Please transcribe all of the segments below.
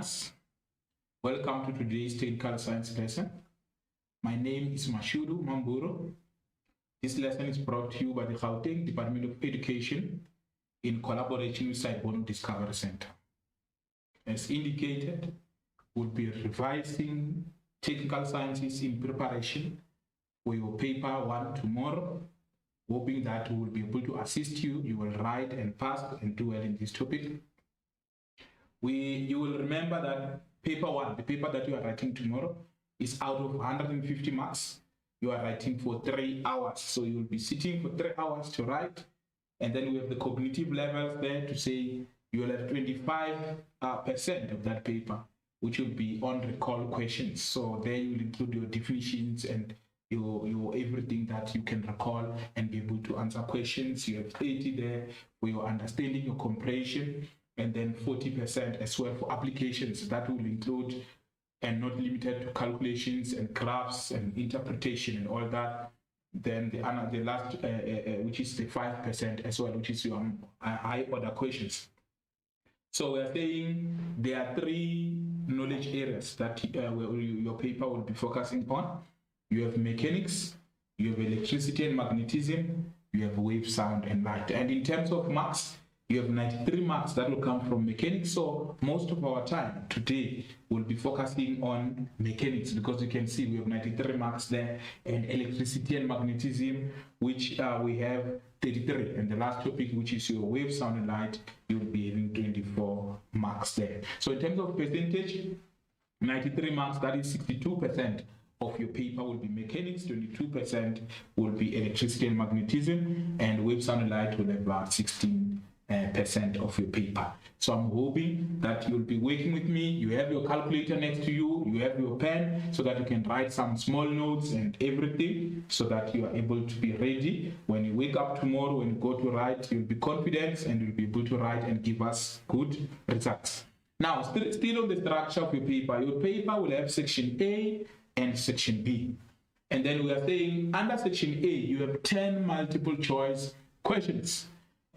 learners. Welcome to today's technical science lesson. My name is Mashudu Mamburo. This lesson is brought to you by the Gauteng Department of Education in collaboration with Saigon Discovery Center. As indicated, we'll be revising technical sciences in preparation for your paper 1 tomorrow, hoping that we will be able to assist you. You will write and pass and do well in this topic. You will remember that paper 1, the paper that you are writing tomorrow, is out of 150 marks. You are writing for 3 hours. So you will be sitting for 3 hours to write. And then we have the cognitive levels there to say you will have 25% of that paper, which will be on recall questions. So there you will include your definitions and your everything that you can recall and be able to answer questions. You have 30 there for your understanding, your comprehension, and then 40% as well for applications. That will include and not limited to calculations and graphs and interpretation and all that. Then the last, which is the 5% as well, which is your high order questions. So we are saying there are 3 knowledge areas that your paper will be focusing on. You have mechanics, you have electricity and magnetism, you have wave, sound, and light. And in terms of marks, you have 93 marks that will come from mechanics. So most of our time today will be focusing on mechanics, because you can see we have 93 marks there, and electricity and magnetism, which we have 33. And the last topic, which is your wave, sound, and light, you will be having 24 marks there. So in terms of percentage, 93 marks, that is 62% of your paper will be mechanics, 22% will be electricity and magnetism, and wave, sound, and light will have about 16% of your paper. So I'm hoping that you'll be working with me. You have your calculator next to you, you have your pen, so that you can write some small notes and everything, so that you are able to be ready. When you wake up tomorrow, when you go to write, you'll be confident and you'll be able to write and give us good results. Now, still on the structure of your paper will have section A and section B. And then we are saying under section A, you have 10 multiple choice questions.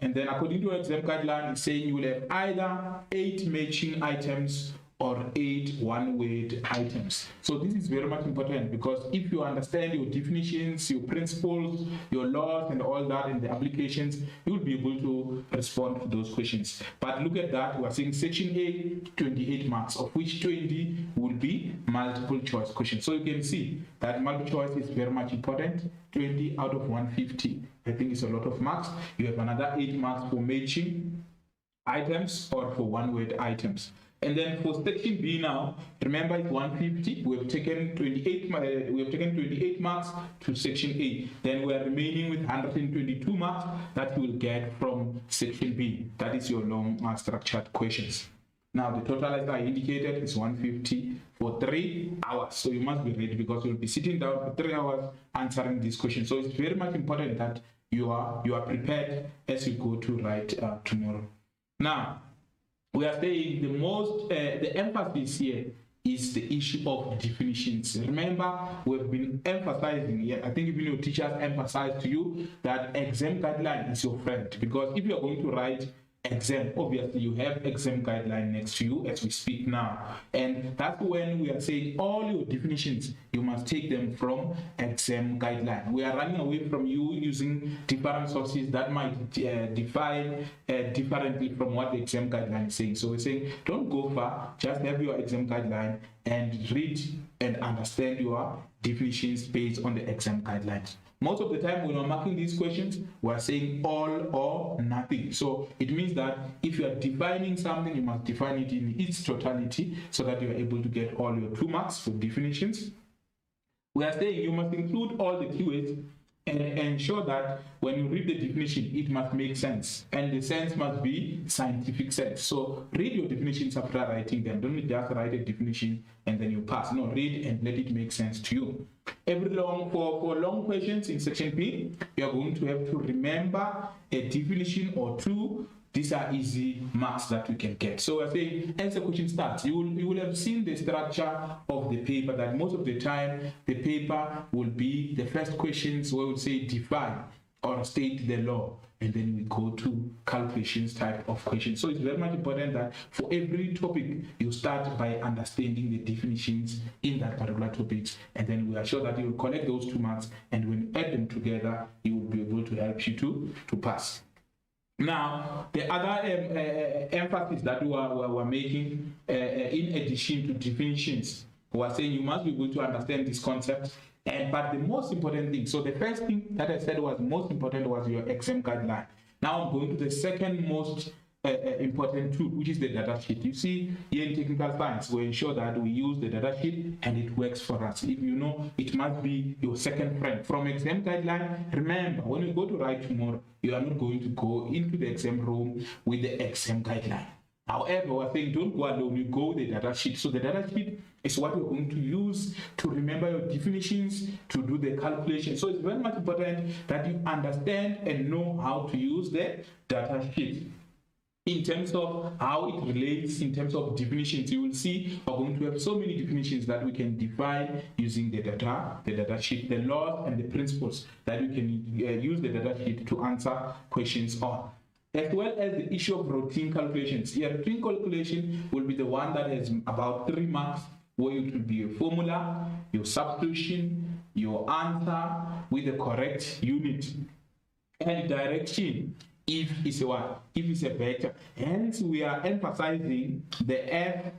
And then according to our exam guideline, it's saying you will have either 8 matching items or 8 one-word items. So this is very much important, because if you understand your definitions, your principles, your laws, and all that in the applications, you will be able to respond to those questions. But look at that, we are saying section A, 28 marks, of which 20 will be multiple choice questions. So you can see that multiple choice is very much important. 20 out of 150, I think it's a lot of marks. You have another 8 marks for matching items or for one-word items. And then for section B now, remember it's 150. We have taken 28 marks to section A. Then we are remaining with 122 marks that you will get from section B. That is your long structured questions. Now the total, as I indicated, is 150 for 3 hours. So you must be ready, because you'll be sitting down for 3 hours answering these questions. So it's very much important that you are prepared as you go to write tomorrow. Now, we are saying the emphasis here is the issue of definitions. Remember, we've been emphasizing, I think even your teachers emphasize to you that exam guideline is your friend, because if you are going to write exam, obviously you have exam guideline next to you as we speak now, and that's when we are saying all your definitions, you must take them from exam guideline. We are running away from you using different sources that might define differently from what the exam guideline is saying. So we're saying don't go far, just have your exam guideline and read and understand your definitions based on the exam guidelines. Most of the time when we're marking these questions, we're saying all or nothing. So it means that if you are defining something, you must define it in its totality, so that you are able to get all your 2 marks for definitions. We are saying you must include all the keywords and ensure that when you read the definition, it must make sense, and the sense must be scientific sense. So read your definitions after writing them. Don't just write a definition and then you pass. No, read and let it make sense to you. For long questions in section B, you are going to have to remember a definition or 2. These are easy marks that we can get. So I say, as the question starts, you will have seen the structure of the paper, that most of the time the paper will be the first questions where we say define or state the law. and then we go to calculations type of questions. So it's very much important that for every topic, you start by understanding the definitions in that particular topic, and then we are sure that you will collect those 2 marks, and when you add them together, you will be able to help you to pass. Now, the other emphasis that we are making, in addition to definitions, we are saying you must be able to understand this concept. But the most important thing, so the first thing that I said was most important was your exam guideline. Now I'm going to the second most important tool, which is the data sheet. You see, here in technical science, we ensure that we use the data sheet and it works for us. If you know, it must be your second friend. From exam guideline, remember, when you go to write tomorrow, you are not going to go into the exam room with the exam guideline. However, we're saying don't go alone, you go with the data sheet. So the data sheet is what you're going to use to remember your definitions, to do the calculation. So it's very much important that you understand and know how to use the data sheet. In terms of how it relates, in terms of definitions, you will see we're going to have so many definitions that we can define using the data sheet, the laws and the principles that we can use the data sheet to answer questions on. As well as the issue of routine calculations. Your routine calculation will be the one that has about 3 marks, where it will be your formula, your substitution, your answer with the correct unit, and direction if it's a what? If it's a vector. Hence, we are emphasizing the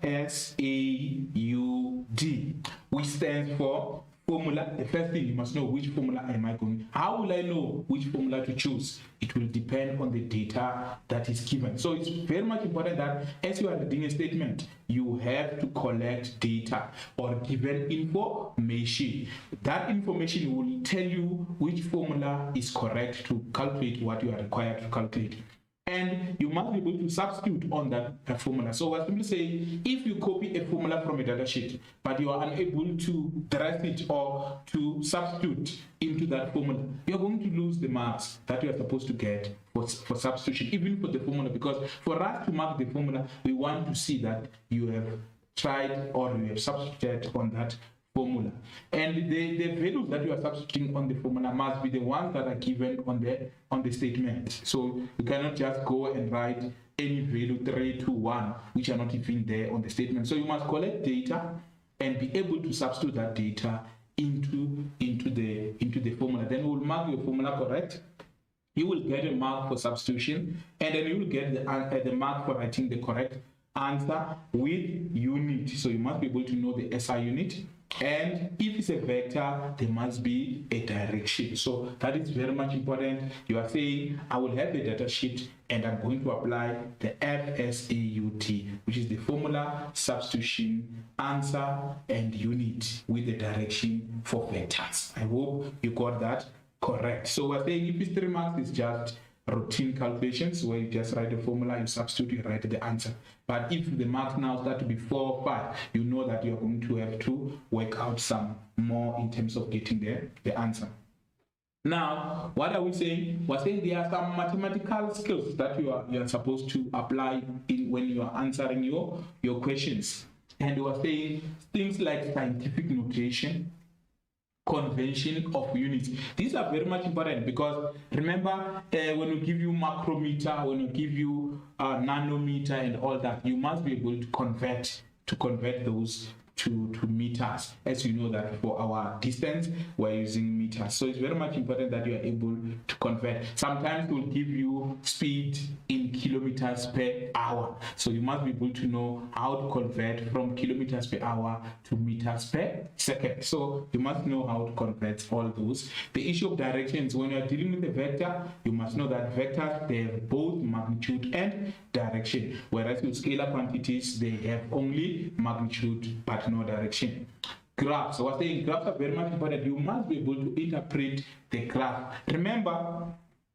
FSAUD, which stands for formula. The first thing you must know, which formula am I going? How will I know which formula to choose? It will depend on the data that is given. So it's very much important that as you are reading a statement, you have to collect data or given information. That information will tell you which formula is correct to calculate what you are required to calculate. And you must be able to substitute on that formula. So we're simply saying, if you copy a formula from a data sheet, but you are unable to dress it or to substitute into that formula, you're going to lose the marks that you are supposed to get for substitution, even for the formula. Because for us to mark the formula, we want to see that you have tried or you have substituted on that formula. And the values that you are substituting on the formula must be the ones that are given on the statement. So you cannot just go and write any value 3, 2, 1, which are not even there on the statement. So you must collect data and be able to substitute that data into the formula. Then we'll mark your formula correct. You will get a mark for substitution, and then you will get the mark for writing the correct answer with unit. So you must be able to know the SI unit. And if it's a vector, there must be a direction. So that is very much important. You are saying, I will have the data sheet and I'm going to apply the FSAUT, which is the formula, substitution, answer, and unit with the direction for vectors. I hope you got that correct. So we're saying if it's 3 marks, it's just routine calculations where you just write the formula, you substitute, you write the answer. But if the marks now start to be 4 or 5, you know that you're going to have to work out some more in terms of getting the answer. Now, what are we saying? We're saying there are some mathematical skills that you are supposed to apply when you are answering your questions. And we're saying things like scientific notation, convention of units. These are very much important because remember, when we give you macrometer, when we give you nanometer and all that, you must be able to convert those to meters. As you know that for our distance, we're using meters. So it's very much important that you are able to convert. Sometimes we'll give you speed in kilometers per hour. So you must be able to know how to convert from kilometers per hour to meters per second. So you must know how to convert all those. The issue of directions, when you're dealing with a vector, you must know that vectors, they have both magnitude and direction. Whereas with scalar quantities, they have only magnitude but no direction. Graphs. So I was saying graphs are very much important. You must be able to interpret the graph. Remember,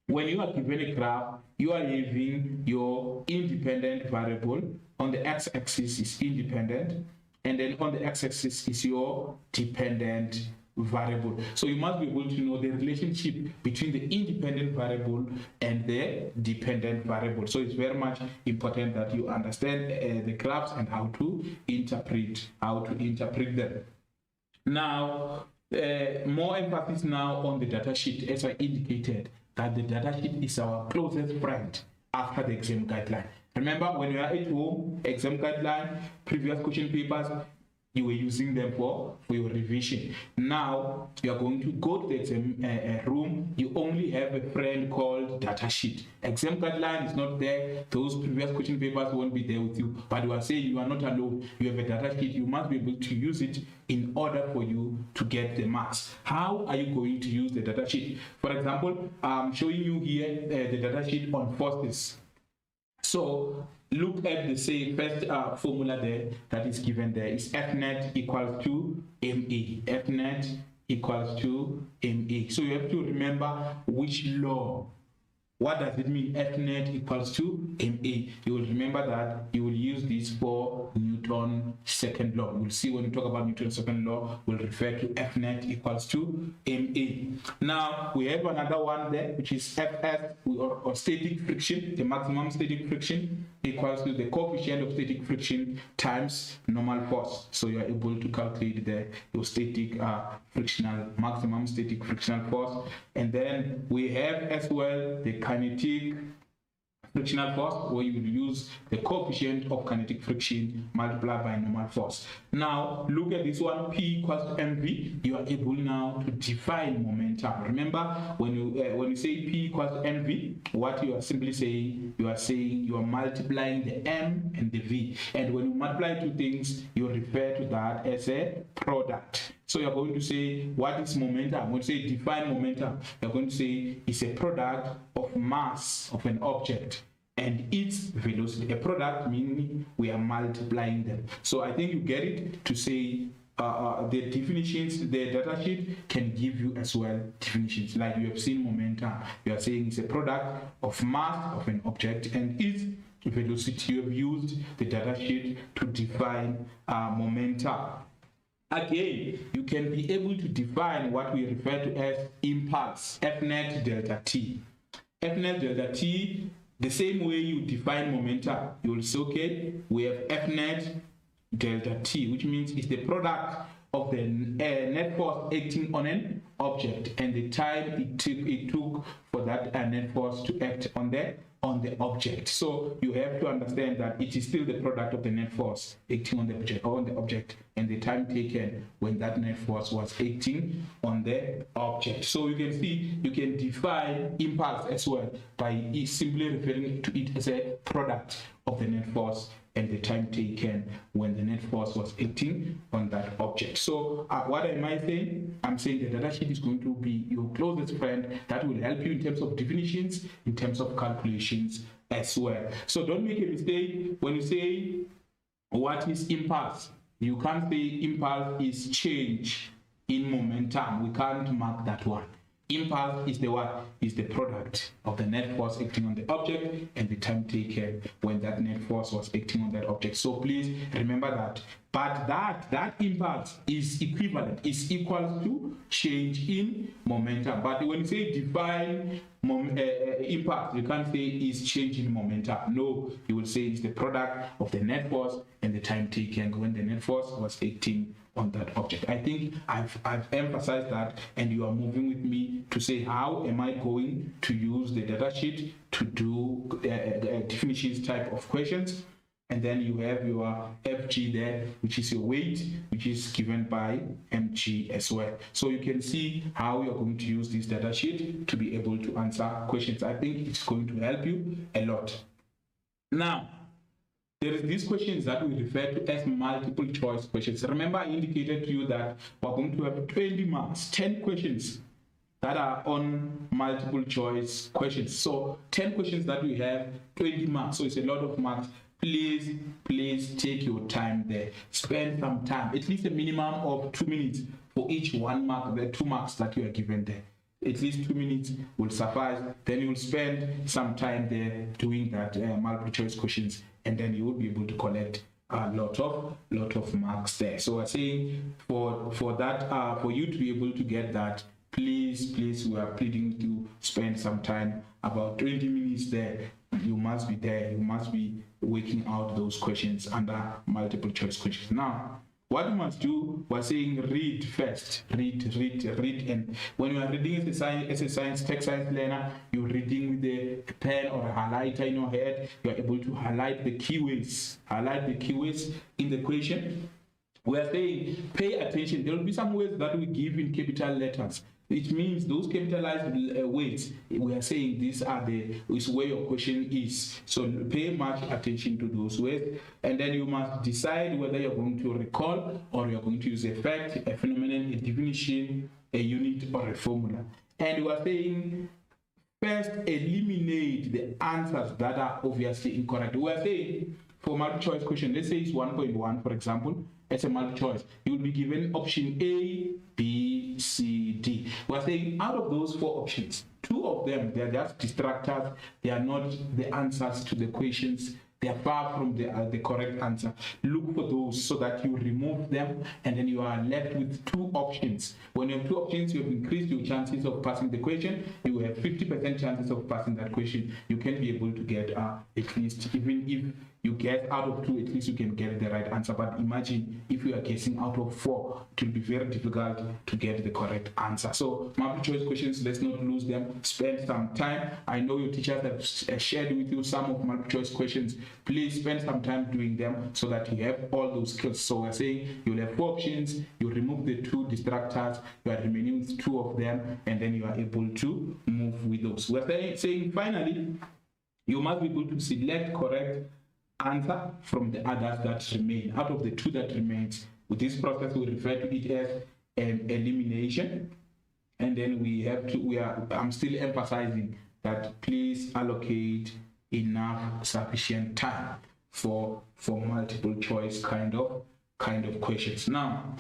when you are given a graph, you are having your independent variable. On the x-axis is independent, and then on the x-axis is your dependent variable. So you must be able to know the relationship between the independent variable and the dependent variable. So it's very much important that you understand the graphs and how to interpret them. Now, more emphasis now on the data sheet. As I indicated, that the datasheet is our closest friend after the exam guideline. Remember, when you are at home, exam guideline, previous question papers, you were using them for your revision. Now you are going to go to the exam room. You only have a friend called datasheet. Exam guideline is not there. Those previous question papers won't be there with you. But you are saying you are not alone. You have a datasheet. You must be able to use it in order for you to get the marks. How are you going to use the datasheet? For example, I'm showing you here the datasheet on forces. So look at the first formula there that is given there is Fnet equals to ME. Fnet equals to ME. So you have to remember which law. What does it mean? Fnet equals to ME. You will remember that you will use this for Newton's second law. We'll see when we talk about Newton's second law, we'll refer to Fnet equals to ME. Now we have another one there, which is Fs or static friction, the maximum static friction equals to the coefficient of static friction times normal force. So you are able to calculate your static maximum static frictional force. And then we have as well the kinetic frictional force, where you will use the coefficient of kinetic friction multiplied by normal force. Now look at this one, P equals to mv. You are able now to define momentum. Remember, when you say P equals to mv, what you are simply saying, you are multiplying the m and the v, and when you multiply two things, you refer to that as a product. So you're going to say, what is momentum? When you say define momentum, you're going to say it's a product of mass of an object and its velocity. A product meaning we are multiplying them. So I think you get it to say the definitions. The datasheet can give you as well definitions. Like you have seen momentum, you are saying it's a product of mass of an object and its velocity. You have used the datasheet to define momentum. Again, you can be able to define what we refer to as impulse, Fnet delta t. Fnet delta t, the same way you define momentum, you will say, okay, we have Fnet delta t, which means it's the product of the net force acting on an object and the time it took for that net force to act on the object. So you have to understand that it is still the product of the net force acting on the object and the time taken when that net force was acting on the object. So you can see you can define impulse as well by simply referring to it as a product of the net force and the time taken when the net force was acting on that object. So what am I saying? I'm saying the datasheet is going to be your closest friend that will help you in terms of definitions, in terms of calculations as well. So don't make a mistake when you say what is impulse. You can't say impulse is change in momentum. We can't mark that one. Impulse is the what? Is the product of the net force acting on the object and the time taken when that net force was acting on that object. So please remember that. But that impulse is equivalent, is equal to change in momentum. But when you say define impulse, you can't say is change in momentum. No, you will say it's the product of the net force and the time taken when the net force was acting on that object. I think I've emphasized that, and you are moving with me to say how am I going to use the datasheet to do definitions type of questions. And then you have your FG there, which is your weight, which is given by mg as well. So you can see how you're going to use this datasheet to be able to answer questions. I think it's going to help you a lot. Now, there is these questions that we refer to as multiple choice questions. Remember, I indicated to you that we're going to have 20 marks, 10 questions that are on multiple choice questions. So 10 questions that we have, 20 marks. So it's a lot of marks. Please take your time there. Spend some time, at least a minimum of 2 minutes for each 1 mark, the 2 marks that you are given there. At least 2 minutes will suffice. Then you will spend some time there doing that multiple choice questions, and then you will be able to collect a lot of marks there. So I'm saying for you to be able to get that, please, we are pleading to spend some time, about 20 minutes there. You must be there. You must be working out those questions under multiple choice questions. Now, What you must do, we're saying read first. Read. And when you are reading as a science, tech science learner, you're reading with a pen or a highlighter in your head. You're able to highlight the keywords. Highlight the keywords in the question. We are saying pay attention. There will be some words that we give in capital letters. It means those capitalized words, we are saying these are is where your question is. So pay much attention to those words, and then you must decide whether you're going to recall or you're going to use a fact, a phenomenon, a definition, a unit, or a formula. And we are saying first eliminate the answers that are obviously incorrect. We are saying for multiple choice question, let's say it's 1.1, for example. As a multiple choice, you will be given option A, B, C, D. We're saying out of those 4 options, 2 of them, they're just distractors. They are not the answers to the questions. They are far from the correct answer. Look for those so that you remove them, and then you are left with 2 options. When you have 2 options, you have increased your chances of passing the question. You have 50% chances of passing that question. You can be able to get at least, even if you get out of 2, at least you can get the right answer. But imagine if you are guessing out of 4, it will be very difficult to get the correct answer. So multiple choice questions, let's not lose them. Spend some time. I know your teachers have shared with you some of multiple choice questions. Please spend some time doing them so that you have all those skills. So we're saying you'll have 4 options, you remove the 2 distractors, you are remaining with 2 of them, and then you are able to move with those. We're saying finally, you must be able to select correct answer from the others that remain. Out of the 2 that remains, with this process we refer to it as an elimination. And then I'm still emphasizing that please allocate enough sufficient time for multiple choice kind of questions. Now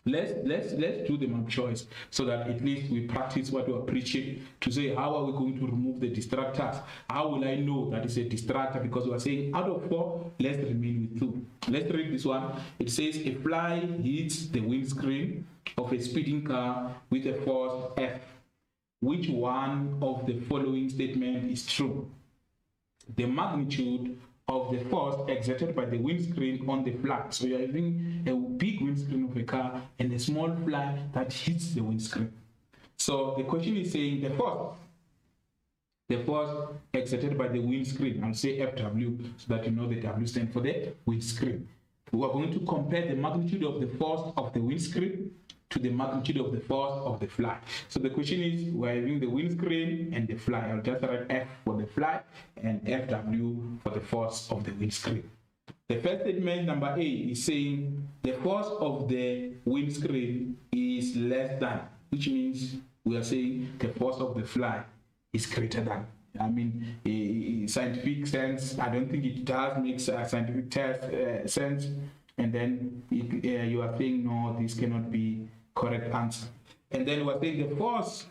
let's do the multiple choice so that at least we practice what we are preaching, to say how are we going to remove the distractors. How will I know that is a distractor? Because we are saying out of 4, let's remain with 2. Let's read this one. It says a fly hits the windscreen of a speeding car with a force F. Which one of the following statement is true? The magnitude of the force exerted by the windscreen on the fly. So you're having a big windscreen of a car and a small fly that hits the windscreen. So the question is saying the force exerted by the windscreen. I'll say FW so that you know the W stands for the windscreen. We are going to compare the magnitude of the force of the windscreen to the magnitude of the force of the fly. So the question is, we're having the windscreen and the fly. I'll just write F for the fly and FW for the force of the windscreen. The first statement, number A, is saying the force of the windscreen is less than, which means we are saying the force of the fly is greater than. I mean, in scientific sense, I don't think it does make scientific sense. And then you are saying, no, this cannot be correct answer. And then we're saying the force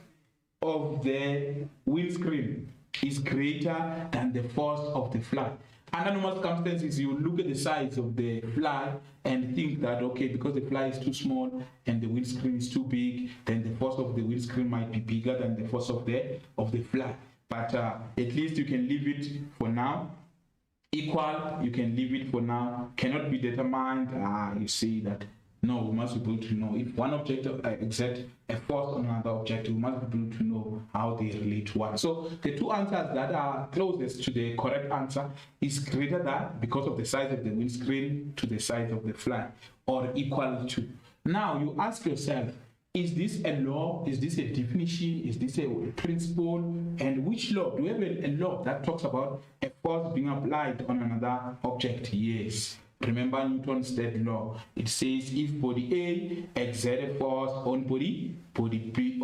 of the windscreen is greater than the force of the fly. Under normal circumstances, you look at the size of the fly and think that, okay, because the fly is too small and the windscreen is too big, then the force of the windscreen might be bigger than the force of the fly. But at least you can leave it for now. Equal, you can leave it for now. Cannot be determined. You see that. No, we must be able to know if one object exerts a force on another object. We must be able to know how they relate to one. So the 2 answers that are closest to the correct answer is greater than, because of the size of the windscreen to the size of the fly, or equal to. Now you ask yourself, is this a law? Is this a definition? Is this a principle? And which law? Do we have a law that talks about a force being applied on another object? Yes. Remember Newton's third law. It says if body A exerts a force on body B,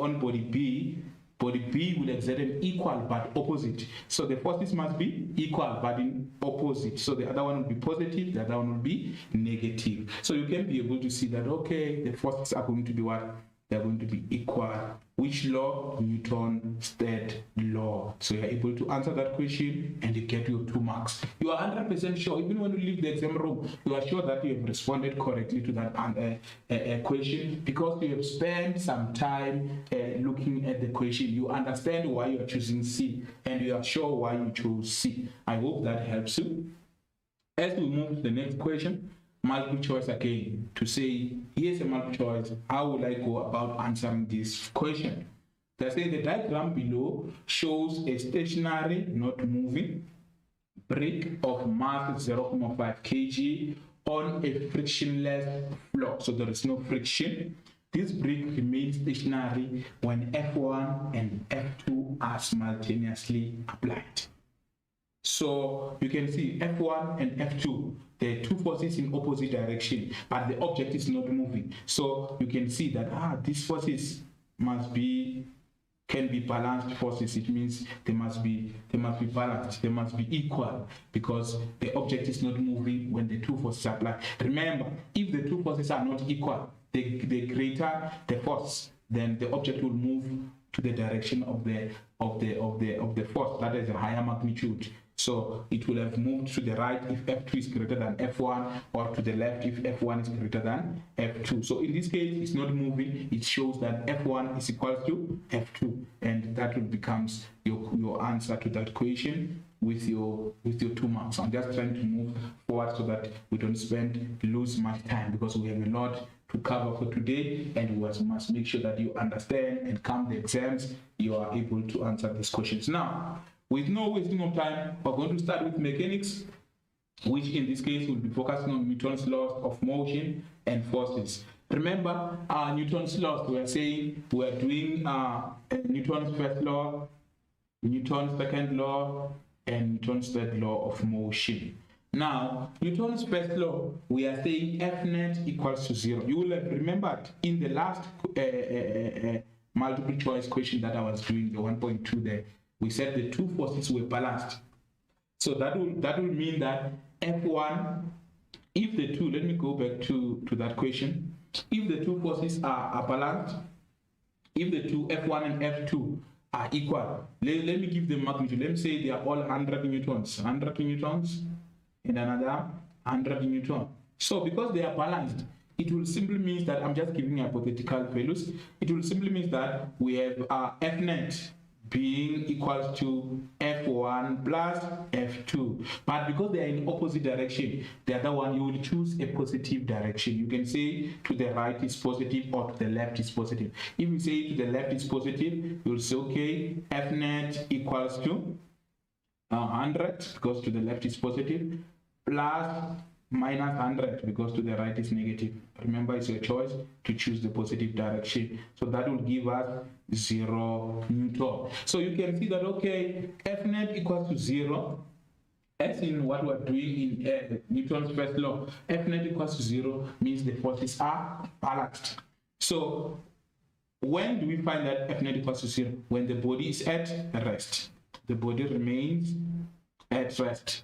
body B will exert an equal but opposite. So the forces must be equal but in opposite. So the other one will be positive, the other one will be negative. So you can be able to see that, okay, the forces are going to be what? They're going to be equal. Which law? Newton's third law. So you're able to answer that question and you get your 2 marks. You are 100% sure, even when you leave the exam room, you are sure that you have responded correctly to that question, because you have spent some time looking at the question. You understand why you are choosing C and you are sure why you chose C. I hope that helps you. As we move to the next question, multiple choice again to say, here's a multiple choice. How will I go about answering this question? They say the diagram below shows a stationary, not moving, brick of mass 0.5 kg on a frictionless floor. So there is no friction. This brick remains stationary when F1 and F2 are simultaneously applied. So you can see F1 and F2, the two forces in opposite direction, but the object is not moving. So you can see that these forces can be balanced forces. It means they must be balanced, they must be equal, because the object is not moving when the two forces are applied. Remember, if the two forces are not equal, the greater the force, then the object will move to the direction of the force that is a higher magnitude. So it will have moved to the right if F2 is greater than F1, or to the left if F1 is greater than F2. So in this case, it's not moving. It shows that F1 is equal to F2, and that will becomes your answer to that question with your 2 marks. I'm just trying to move forward so that we don't lose much time, because we have a lot to cover for today, and we must make sure that you understand, and come the exams, you are able to answer these questions. Now, with no wasting of time, we're going to start with mechanics, which in this case will be focusing on Newton's laws of motion and forces. Remember, Newton's laws, we are saying we are doing Newton's first law, Newton's second law, and Newton's third law of motion. Now, Newton's first law, we are saying F net equals to 0. You will have remembered in the last multiple choice question that I was doing, the 1.2 there, we said the two forces were balanced. So that will mean that F1, if the two, let me go back to that question. If the two forces are balanced, if the two F1 and F2 are equal, let me give them magnitude. Let me say they are all 100 newtons, 100 newtons, and another 100 newton. So because they are balanced, it will simply mean that, I'm just giving hypothetical values, it will simply mean that we have F net being equal to F1 plus F2. But because they are in opposite direction, the other one, you will choose a positive direction. You can say to the right is positive, or to the left is positive. If you say to the left is positive, you will say, okay, F net equals to 100, because to the left is positive, plus minus 100 because to the right is negative. Remember, it's your choice to choose the positive direction. So that will give us 0 Newton. So you can see that, okay, F net equals to 0. As in what we're doing in Newton's first law, F net equals to 0 means the forces are balanced. So when do we find that F net equals to 0? When the body is at rest. The body remains at rest,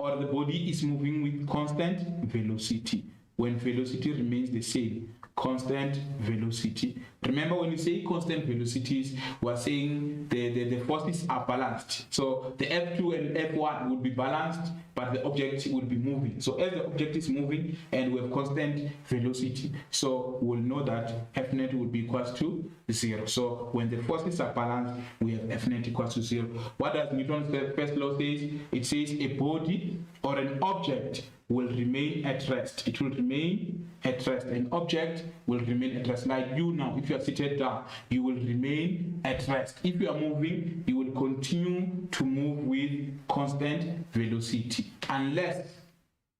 or the body is moving with constant velocity. When velocity remains the same, constant velocity. Remember, when you say constant velocities, we're saying the forces are balanced. So the F2 and F1 would be balanced, but the object will be moving. So as the object is moving and we have constant velocity, so we'll know that F net will be equal to 0. So when the forces are balanced, we have F net equals to 0. What does Newton's first law say? It says a body or an object will remain at rest. It will remain at rest. An object will remain at rest. Like you now, if you are seated down, you will remain at rest. If you are moving, you will continue to move with constant velocity, unless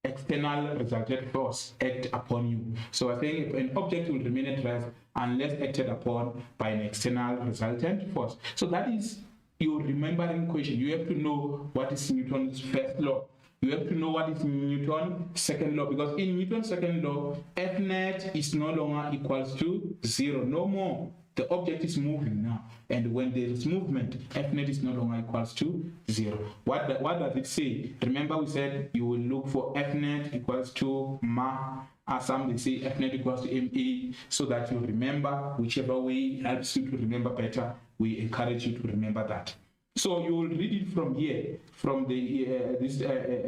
external resultant force act upon you. So I think an object will remain at rest unless acted upon by an external resultant force. So that is your remembering question. You have to know what is Newton's first law. You have to know what is Newton's second law, because in Newton's second law, F net is no longer equals to 0. No more. The object is moving now, and when there is movement, F net is no longer equals to 0. What does it say? Remember, we said you will look for F net equals to ma. Some they say F net equals to ma, so that you remember. Whichever way helps you to remember better, we encourage you to remember that. So you will read it from here, from the this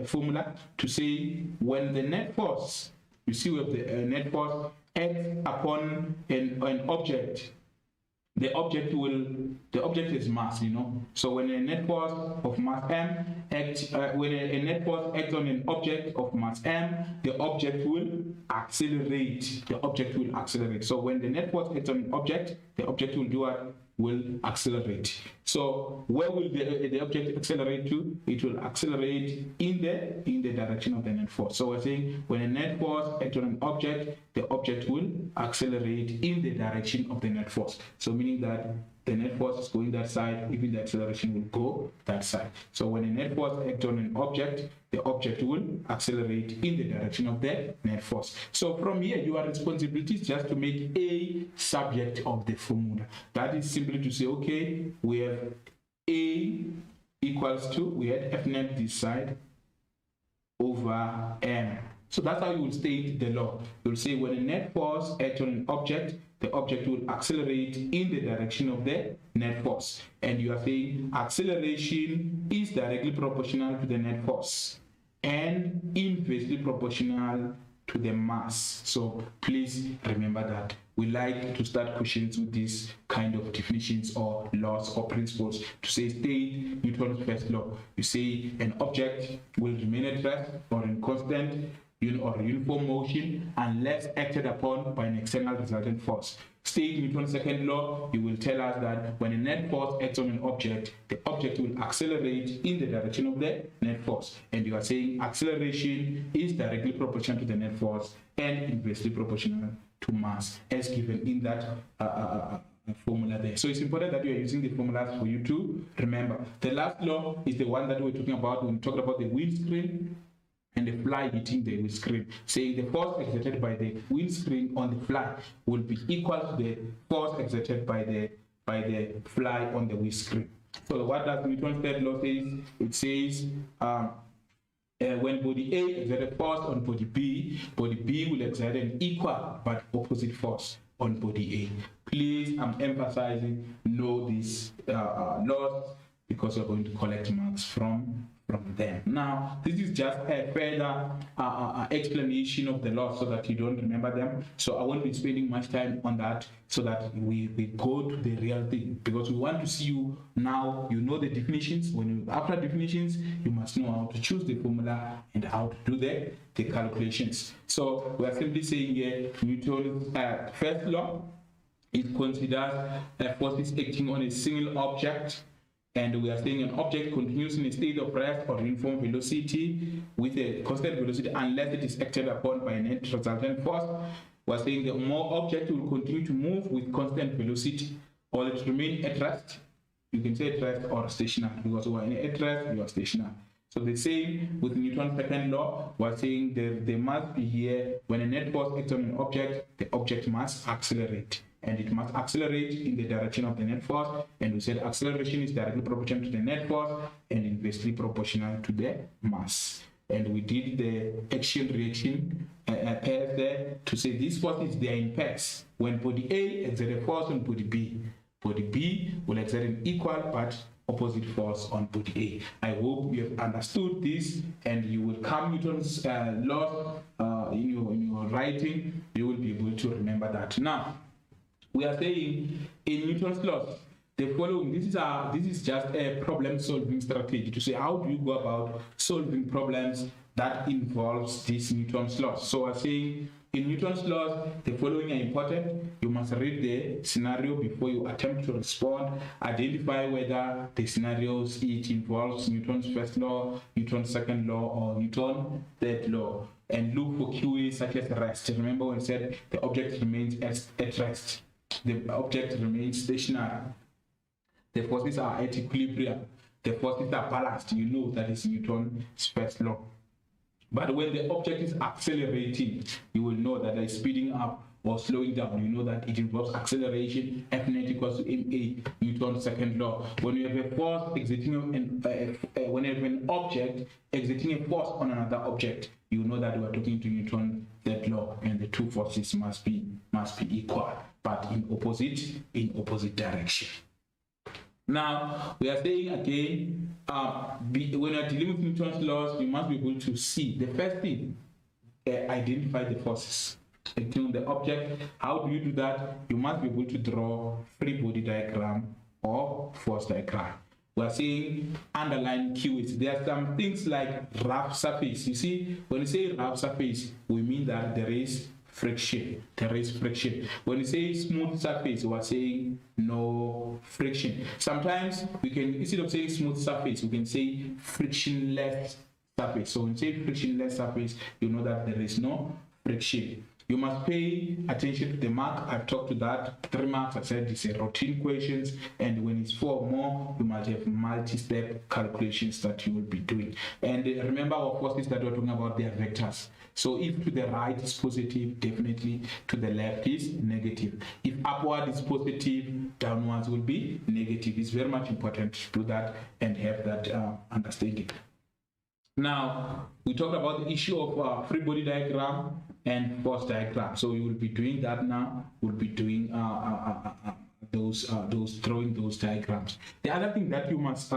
formula, to say when the net force, you see with the net force acts upon an object the object is mass, So when a net force of mass m acts, when a net force acts on an object of mass m, the object will accelerate. So when the net force acts on an object, the object will do what? Will accelerate. So where will the object accelerate to? It will accelerate in the direction of the net force. So we're saying when a net force acts on an object, the object will accelerate in the direction of the net force. So meaning that the net force is going that side, even the acceleration will go that side. So when a net force acts on an object, the object will accelerate in the direction of the net force. So from here, your responsibility is just to make A subject of the formula. That is simply to say, okay, we have A equals to, we had F net this side over M. So that's how you will state the law. You will say when a net force acts on an object, the object will accelerate in the direction of the net force. And you are saying acceleration is directly proportional to the net force and inversely proportional to the mass. So please remember that. We like to start questions with these kind of definitions or laws or principles. To say state Newton's first law, you say an object will remain at rest or in constant or uniform motion unless acted upon by an external resultant force. State Newton's second law, you will tell us that when a net force acts on an object, the object will accelerate in the direction of the net force. And you are saying acceleration is directly proportional to the net force and inversely proportional to mass, as given in that formula there. So it's important that you are using the formulas for you to remember. The last law is the one that we're talking about when we talked about the windscreen and the fly hitting the windscreen, saying the force exerted by the windscreen on the fly will be equal to the force exerted by the fly on the windscreen. So what does Newton's third law say? It says when body A exerts a force on body B will exert an equal but opposite force on body A. Please, I'm emphasizing, know these laws because we're going to collect marks from them. Now, this is just a further explanation of the law so that you don't remember them. So I won't be spending much time on that so that we go to the real thing, because we want to see you now, you know the definitions. After definitions, you must know how to choose the formula and how to do the calculations. So we are simply saying here, Newton's first law, it considers forces acting on a single object. And we are saying an object continues in a state of rest or uniform velocity with a constant velocity unless it is acted upon by a net resultant force. We are saying the more object will continue to move with constant velocity or it remain at rest. You can say at rest or stationary, because when at rest, you are stationary. So the same with Newton's second law, we are saying there must be here, when a net force acts on an object, the object must accelerate. And it must accelerate in the direction of the net force. And we said acceleration is directly proportional to the net force and inversely proportional to the mass. And we did the action-reaction pairs there to say these forces, they are in pairs. When body A exerts a force on body B will exert an equal but opposite force on body A. I hope you have understood this, and you will come Newton's laws in your writing. You will be able to remember that. Now, we are saying in Newton's laws, the following, this is just a problem solving strategy to say how do you go about solving problems that involves these Newton's laws. So we're saying in Newton's laws, the following are important. You must read the scenario before you attempt to respond. Identify whether the scenarios it involves Newton's first law, Newton's second law, or Newton's third law. And look for QA such as rest. Remember when I said the object remains at rest. The object remains stationary. The forces are at equilibrium. The forces are balanced. You know that is Newton's first law. But when the object is accelerating, you will know that it's speeding up or slowing down. You know that it involves acceleration. F net equals to ma, Newton's second law. When you have a force exerting when you have an object exerting a force on another object, you know that we are talking to Newton's third law, and the two forces must be equal, but in opposite direction. Now, we are saying again, when we are dealing with Newton's laws, we must be able to see the first thing, identify the forces. acting on the object. How do you do that? You must be able to draw free body diagram or force diagram. We are saying underline keywords. There are some things like rough surface. You see, when you say rough surface, we mean that there is friction. There is friction. When you say smooth surface, we are saying no friction. Sometimes we can, instead of saying smooth surface, we can say frictionless surface. So when you say frictionless surface, you know that there is no friction. You must pay attention to the mark. I've talked to that. 3 marks, I said it's a routine questions, and when it's 4 or more, you must have multi-step calculations that you will be doing. And remember our forces that we're talking about, they are vectors. So if to the right is positive, definitely to the left is negative. If upward is positive, downwards will be negative. It's very much important to do that and have that understanding. Now, we talked about the issue of free body diagram and force diagram. So we will be doing that now. We'll be doing those drawing those diagrams. The other thing that you must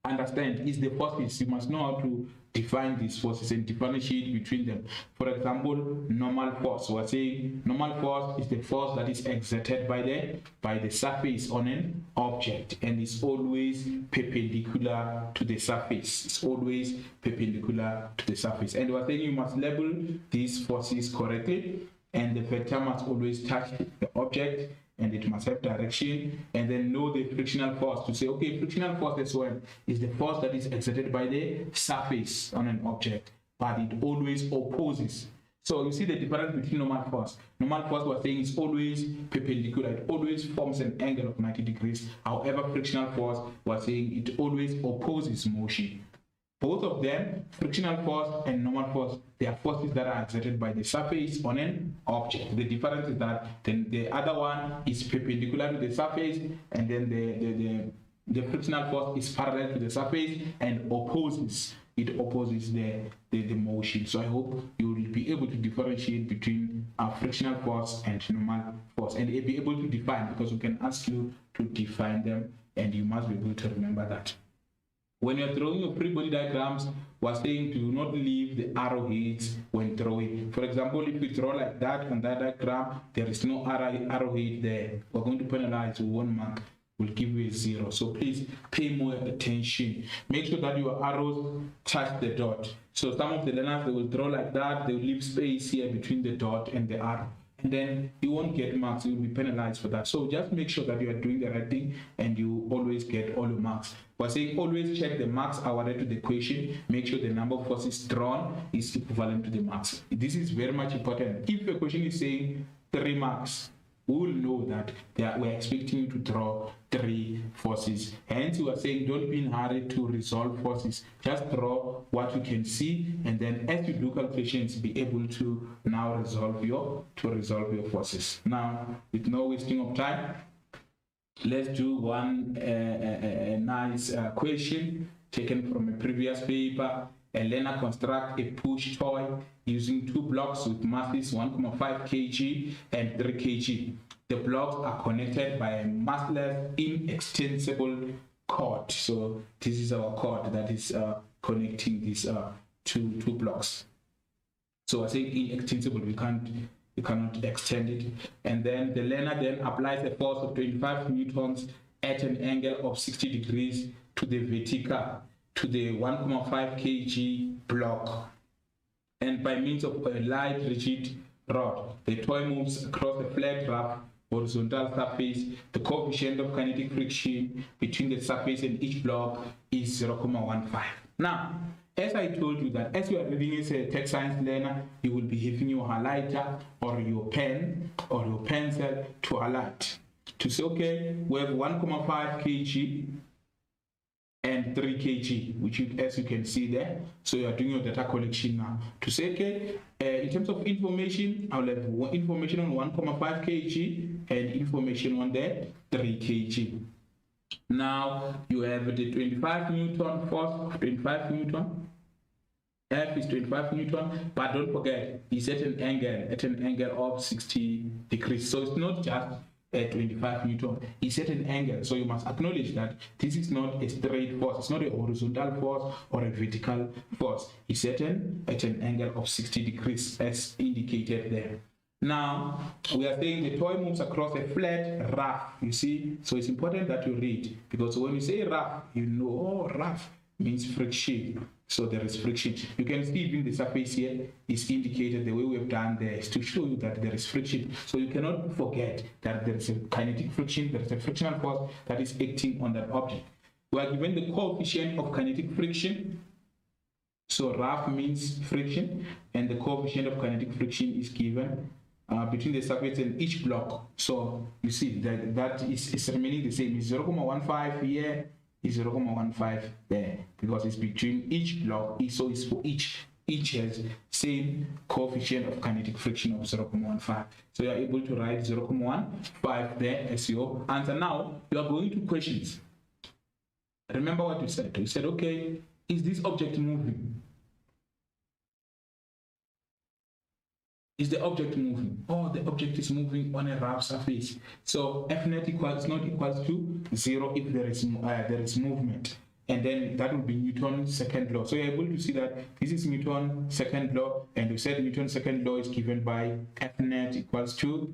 understand is the forces. You must know how to define these forces and differentiate between them. For example, normal force. So we're saying normal force is the force that is exerted by the surface on an object, and is always perpendicular to the surface. It's always perpendicular to the surface. And we're saying you must label these forces correctly, and the vector must always touch the object, and it must have direction, and then know the frictional force to say, okay, frictional force, this one is the force that is exerted by the surface on an object, but it always opposes. So you see the difference between normal force. Normal force, we're saying, is always perpendicular. It always forms an angle of 90 degrees. However, frictional force, we're saying it always opposes motion. Both of them, frictional force and normal force, they are forces that are exerted by the surface on an object. The difference is that then the other one is perpendicular to the surface, and then the frictional force is parallel to the surface and opposes. It opposes the motion. So I hope you will be able to differentiate between frictional force and normal force, and be able to define, because we can ask you to define them, and you must be able to remember that. When you're drawing your free body diagrams, we're saying do not leave the arrowheads when drawing. For example, if you draw like that on that diagram, there is no arrowhead there. We're going to penalize 1 mark. We'll give you a 0. So please pay more attention. Make sure that your arrows touch the dot. So some of the learners, they will draw like that. They will leave space here between the dot and the arrow, and then you won't get marks. You will be penalized for that. So just make sure that you are doing the right thing, and you always get all your marks. We're saying always check the marks awarded to the question. Make sure the number of forces drawn is equivalent to the marks. This is very much important. If the question is saying 3 marks, we will know that we're expecting you to draw 3 forces. Hence, we are saying don't be in a hurry to resolve forces. Just draw what you can see, and then as you do calculations, be able to now resolve your forces. Now, with no wasting of time, let's do one nice question taken from a previous paper. A learner constructs a push toy using 2 blocks with masses 1.5 kg and 3 kg. The blocks are connected by a massless, inextensible cord. So this is our cord that is connecting these two blocks. So I say inextensible, you cannot extend it. And then the learner then applies a force of 25 newtons at an angle of 60 degrees to the vertical, to the 1.5 kg block, and by means of a light rigid rod, the toy moves across a flat rough horizontal surface. The coefficient of kinetic friction between the surface and each block is 0.15. Now, as I told you that as you are reading as a tech science learner, you will be having your highlighter or your pen or your pencil to highlight, to say, okay, we have 1.5 kg and 3 kg, which as you can see there. So you are doing your data collection now to say, okay, in terms of information, I'll have information on 1.5 kg and information on the 3 kg. Now you have the 25 Newton force, 25 Newton. F is 25 Newton, but don't forget, it's at an angle of 60 degrees. So it's not just 25 Newton is at an angle. So you must acknowledge that this is not a straight force. It's not a horizontal force or a vertical force. It's at an angle of 60 degrees as indicated there. Now, we are saying the toy moves across a flat rough, you see. So it's important that you read, because when you say rough, you know, oh, rough means friction. So there is friction. You can see even the surface here is indicated. The way we have done there is to show you that there is friction. So you cannot forget that there is a kinetic friction, there is a frictional force that is acting on that object. We are given the coefficient of kinetic friction. So rough means friction, and the coefficient of kinetic friction is given between the surface and each block. So you see that is remaining the same. It's 0.15 here, is 0.15 there, because it's between each block. So it's for each has same coefficient of kinetic friction of 0.15. So you are able to write 0.15 there as your answer. Now you are going to questions. Remember what you said. You said, okay, is this object moving? Is the object moving? Oh, the object is moving on a rough surface. So F net equals not equals to 0 if there is movement. And then that will be Newton's second law. So you're able to see that this is Newton's second law, and we said Newton's second law is given by F net equals to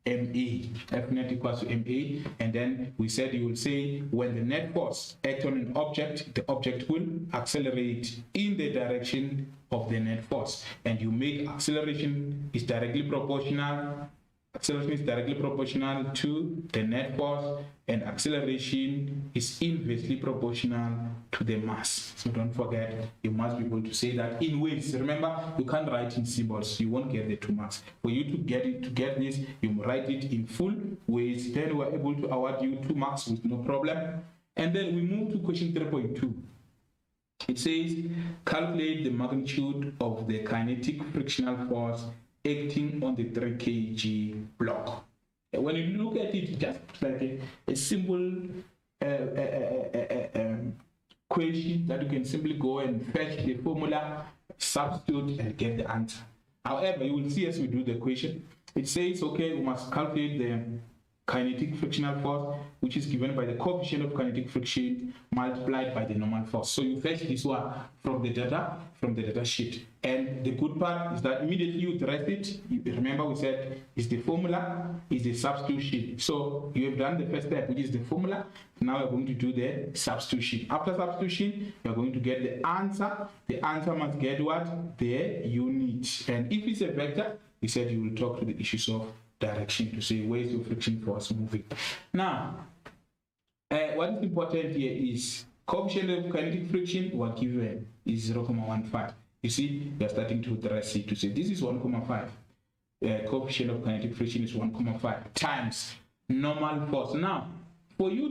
MA. F net equals to MA, and then we said you will say when the net force acts on an object, the object will accelerate in the direction of the net force, and you make acceleration is directly proportional. Acceleration is directly proportional to the net force, and acceleration is inversely proportional to the mass. So don't forget, you must be able to say that in waves. Remember, you can't write in symbols, you won't get the 2 marks. For you to get this, you write it in full waves. Then we're able to award you 2 marks with no problem. And then we move to question 3.2. It says, calculate the magnitude of the kinetic frictional force acting on the 3 kg block. When you look at it, just like a simple question that you can simply go and fetch the formula, substitute, and get the answer. However, you will see as we do the question, it says, okay, we must calculate the kinetic frictional force, which is given by the coefficient of kinetic friction multiplied by the normal force. So you fetch this one from the data sheet. And the good part is that immediately you trace it. Remember we said is the formula, is the substitution. So you have done the first step, which is the formula. Now we're going to do the substitution. After substitution, you're going to get the answer. The answer must get what? The unit. And if it's a vector, we said you will talk to the issues of direction to say where is your friction force moving. Now, what is important here is coefficient of kinetic friction, what given is 0.15. You see, we are starting to trace it to say this is 1.5. Coefficient of kinetic friction is 1.5 times normal force. Now, for you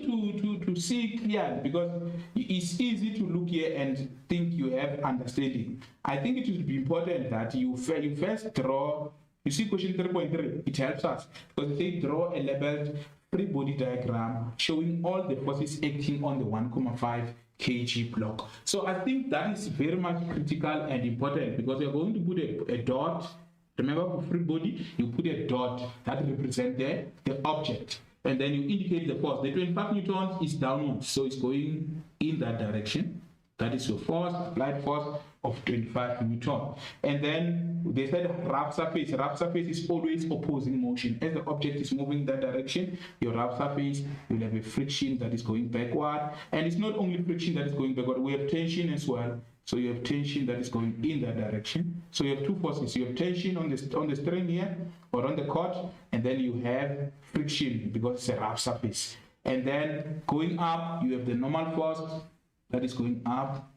to see clearly, because it's easy to look here and think you have understanding, I think it will be important that you first draw. You see question 3.3, it helps us because they draw a labeled free body diagram showing all the forces acting on the 1.5 kg block. So I think that is very much critical and important because you're going to put a dot. Remember, for free body, you put a dot that represents the object, and then you indicate the force. The 25 newtons is downwards, so it's going in that direction. That is your force, applied force of 25 newton. And then they said rough surface. Rough surface is always opposing motion. As the object is moving that direction, your rough surface will have a friction that is going backward. And it's not only friction that is going backward, we have tension as well. So you have tension that is going in that direction. So you have two forces. You have tension on the string here or on the cord, and then you have friction because it's a rough surface. And then going up, you have the normal force that is going up,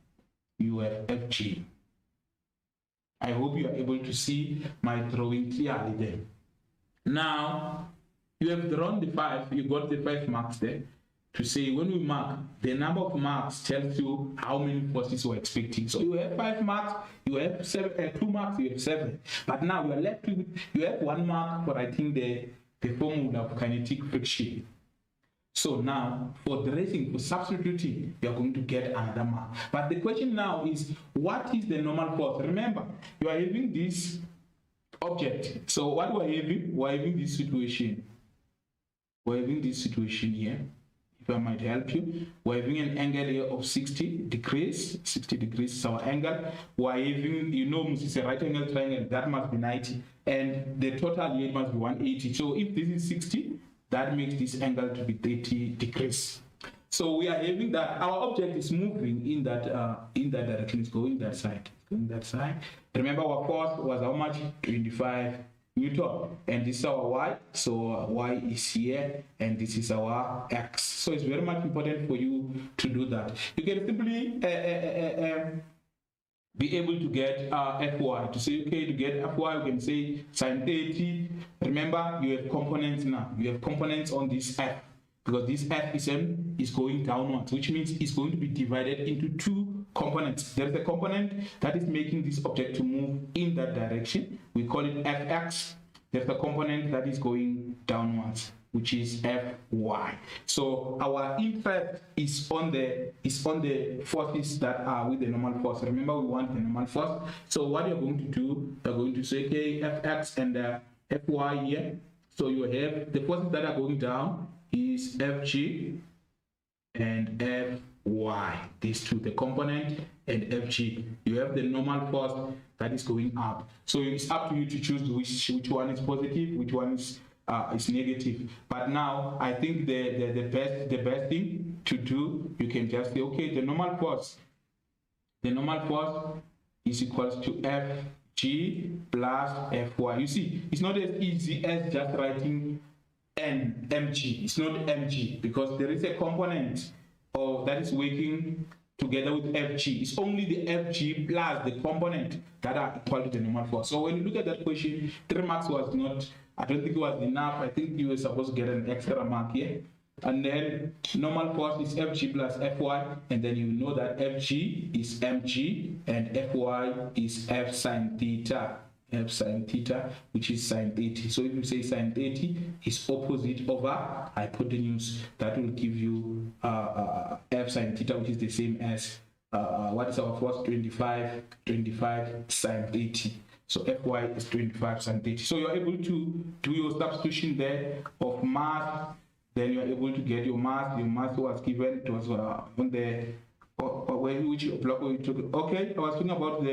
you have Fg. I hope you are able to see my drawing clearly there. Now, you have drawn the 5, you got the 5 marks there to say when we mark, the number of marks tells you how many forces we're expecting. So you have 5 marks, you have 2 marks, you have 7. But now you are left with, you have 1 mark for writing the formula of kinetic friction. So now, for tracing, for substituting, you are going to get another mark. But the question now is, what is the normal force? Remember, you are having this object. So what we are having this situation. we're having this situation here. If I might help you, we're having an angle here of 60 degrees. 60 degrees is our angle. We're having, you know, it's a right angle triangle, that must be 90, and the total here must be 180. So if this is 60, that makes this angle to be 30 degrees. So we are having that our object is moving in that direction. It's going that side. It's going that side. Remember, our force was how much? 25 Newton, and this is our y. So y is here, and this is our x. So it's very much important for you to do that. You can simply be able to get fy. To say, okay, to get fy, you can say sine 30. Remember, you have components now. You have components on this f, because this f is going downwards, which means it's going to be divided into two components. There's a component that is making this object to move in that direction. We call it fx. There's a component that is going downwards, which is fy. So our interest is on the forces that are with the normal force. Remember, we want the normal force. So what you're going to do, you're going to say, okay, fx and fy here. So you have the forces that are going down is fg and fy, these two, the component and fg. You have the normal force that is going up. So it's up to you to choose which one is positive, which one is negative. But now I think the best thing to do, you can just say, okay, the normal force is equals to fg plus fy. You see, it's not as easy as just writing mg. It's not mg, because there is a component that is working together with fg. It's only the fg plus the component that are equal to the normal force. So when you look at that question, 3 marks was not, I don't think it was enough. I think you were supposed to get an extra mark here. And then normal force is fg plus fy, and then you know that fg is mg and fy is f sine theta. F sine theta, which is sine 30. So if you say sine 30 is opposite over hypotenuse, that will give you f sine theta, which is the same as what is our force? 25 sine 30. So fy is 25 sine 30. So you're able to do your substitution there of mass. Then you're able to get your mass. Your mass was given. It was on the which block we took. Okay, I was talking about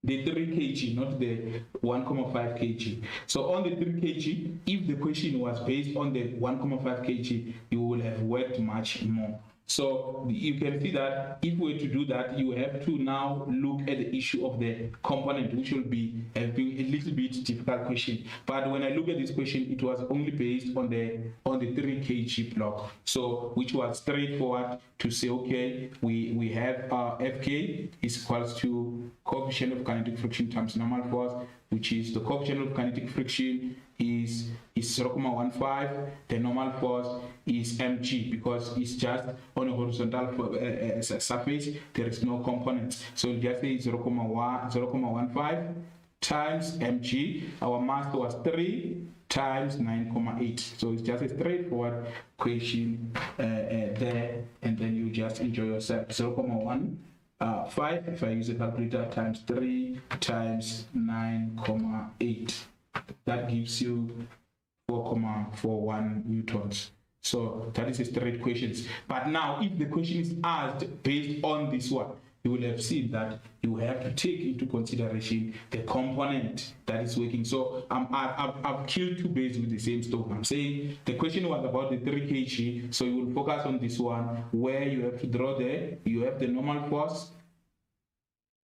the 3 kg, not the 1.5 kg. So on the 3 kg, if the question was based on the 1.5 kg, you will have worked much more. So you can see that if we were to do that, you have to now look at the issue of the component, which will be having a little bit difficult question. But when I look at this question, it was only based on the 3 kg block. So which was straightforward to say, okay, we have Fk is equals to coefficient of kinetic friction times normal force, which is the coefficient of kinetic friction is 0.15. The normal force is mg, because it's just on a horizontal surface. There is no components, so you just say 0.15 times mg. Our mass was 3 times 9.8. So it's just a straightforward question there, and then you just enjoy yourself. 0.15 if I use a calculator times 3 times 9.8, that gives you 4.41 newtons. So that is a straight question. But now if the question is asked based on this one, you will have seen that you have to take into consideration the component that is working. So I've killed 2 birds with the same stone. I'm saying the question was about the 3 kg, so you will focus on this one, where you have to draw you have the normal force,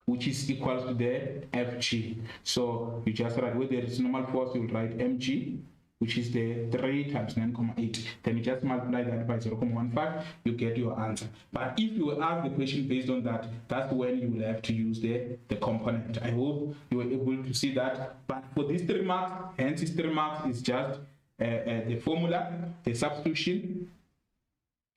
which is equal to the Fg. So you just write, where there is normal force, you will write mg, which is the 3 times 9.8. Then you just multiply that by 0.15, you get your answer. But if you ask the question based on that, that's when you will have to use the component. I hope you were able to see that. But for these 3 marks, hence these 3 marks is just the formula, the substitution,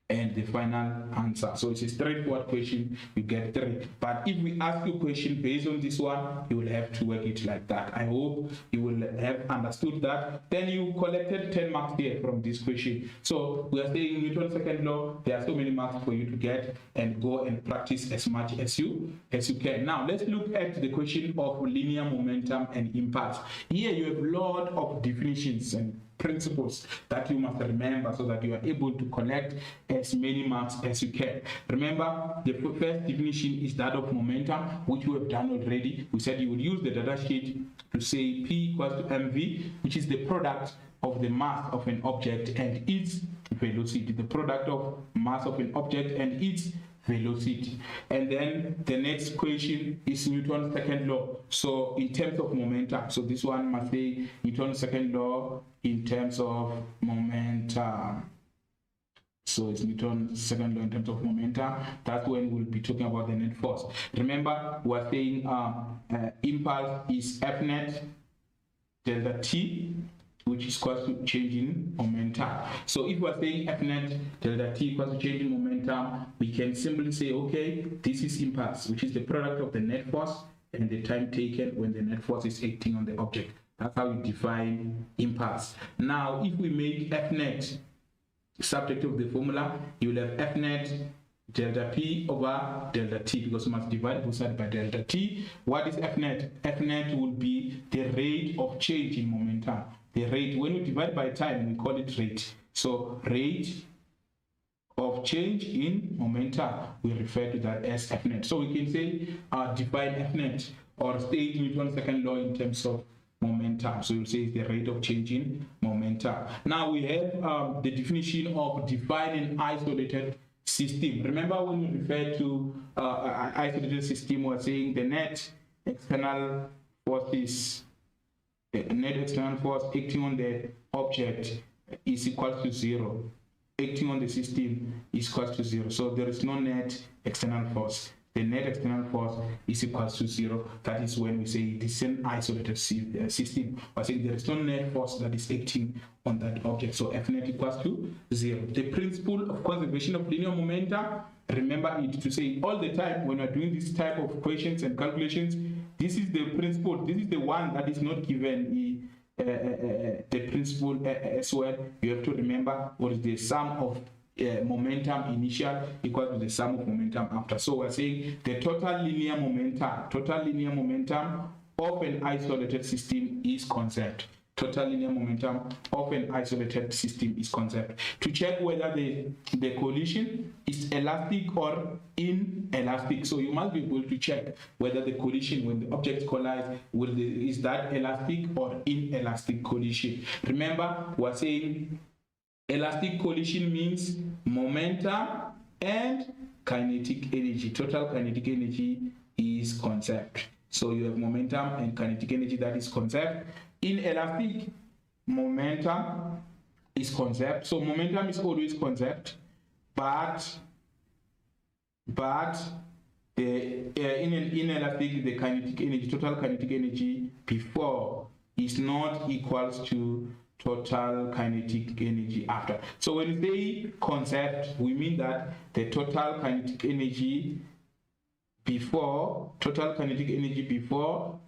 and the final answer. So it's a straightforward question, you get 3. But if we ask you a question based on this one, you will have to work it like that. I hope you will have understood that. Then you collected 10 marks here from this question. So we are saying Newton's second law, there are so many marks for you to get, and go and practice as much as you can. Now let's look at the question of linear momentum and impulse. Here you have a lot of definitions and principles that you must remember so that you are able to collect as many marks as you can. Remember, the first definition is that of momentum, which we have done already. We said you would use the data sheet to say P equals to mv, which is the product of the mass of an object and its velocity, the product of mass of an object and its velocity. And then the next equation is Newton's second law. So in terms of momentum, so this one must say Newton's second law in terms of momentum. So it's Newton's second law in terms of momentum. That's when we'll be talking about the net force. Remember, we're saying impulse is F net delta t, which is equal to change in momentum. So if we're saying F net delta t equals to change in momentum, we can simply say, okay, this is impulse, which is the product of the net force and the time taken when the net force is acting on the object. That's how we define impulse. Now, if we make F net subject of the formula, you will have F net delta p over delta t, because we must divide both sides by delta t. What is F net? F net will be the rate of change in momentum. The rate, when we divide by time, we call it rate. So rate of change in momentum, we refer to that as F net. So we can say define F net or state Newton's second law in terms of momentum. So you'll say it's the rate of change in momentum. Now we have the definition of define an isolated system. Remember, when we refer to an isolated system, we're saying the net external forces, net external force acting on the object is equal to 0. Acting on the system is equal to 0. So there is no net external force. The net external force is equal to 0. That is when we say this is an isolated system. We're saying there is no net force that is acting on that object. So F net equals to 0. The principle of conservation of linear momentum, remember it to say all the time when we're doing this type of equations and calculations, this is the principle, this is the one that is not given the principle as well. You have to remember what is the sum of momentum initial equal to the sum of momentum after. So we're saying the total linear momentum of an isolated system is conserved. Total linear momentum of an isolated system is conserved. To check whether the collision is elastic or inelastic, so you must be able to check whether the collision, when the objects collide, is that elastic or inelastic collision. Remember, we're saying elastic collision means momentum and kinetic energy. Total kinetic energy is conserved. So you have momentum and kinetic energy that is conserved. Inelastic, momentum is conserved. So momentum is always conserved, but in an inelastic, the kinetic energy, total kinetic energy before is not equals to total kinetic energy after. So when we say conserved, we mean that the total kinetic energy before,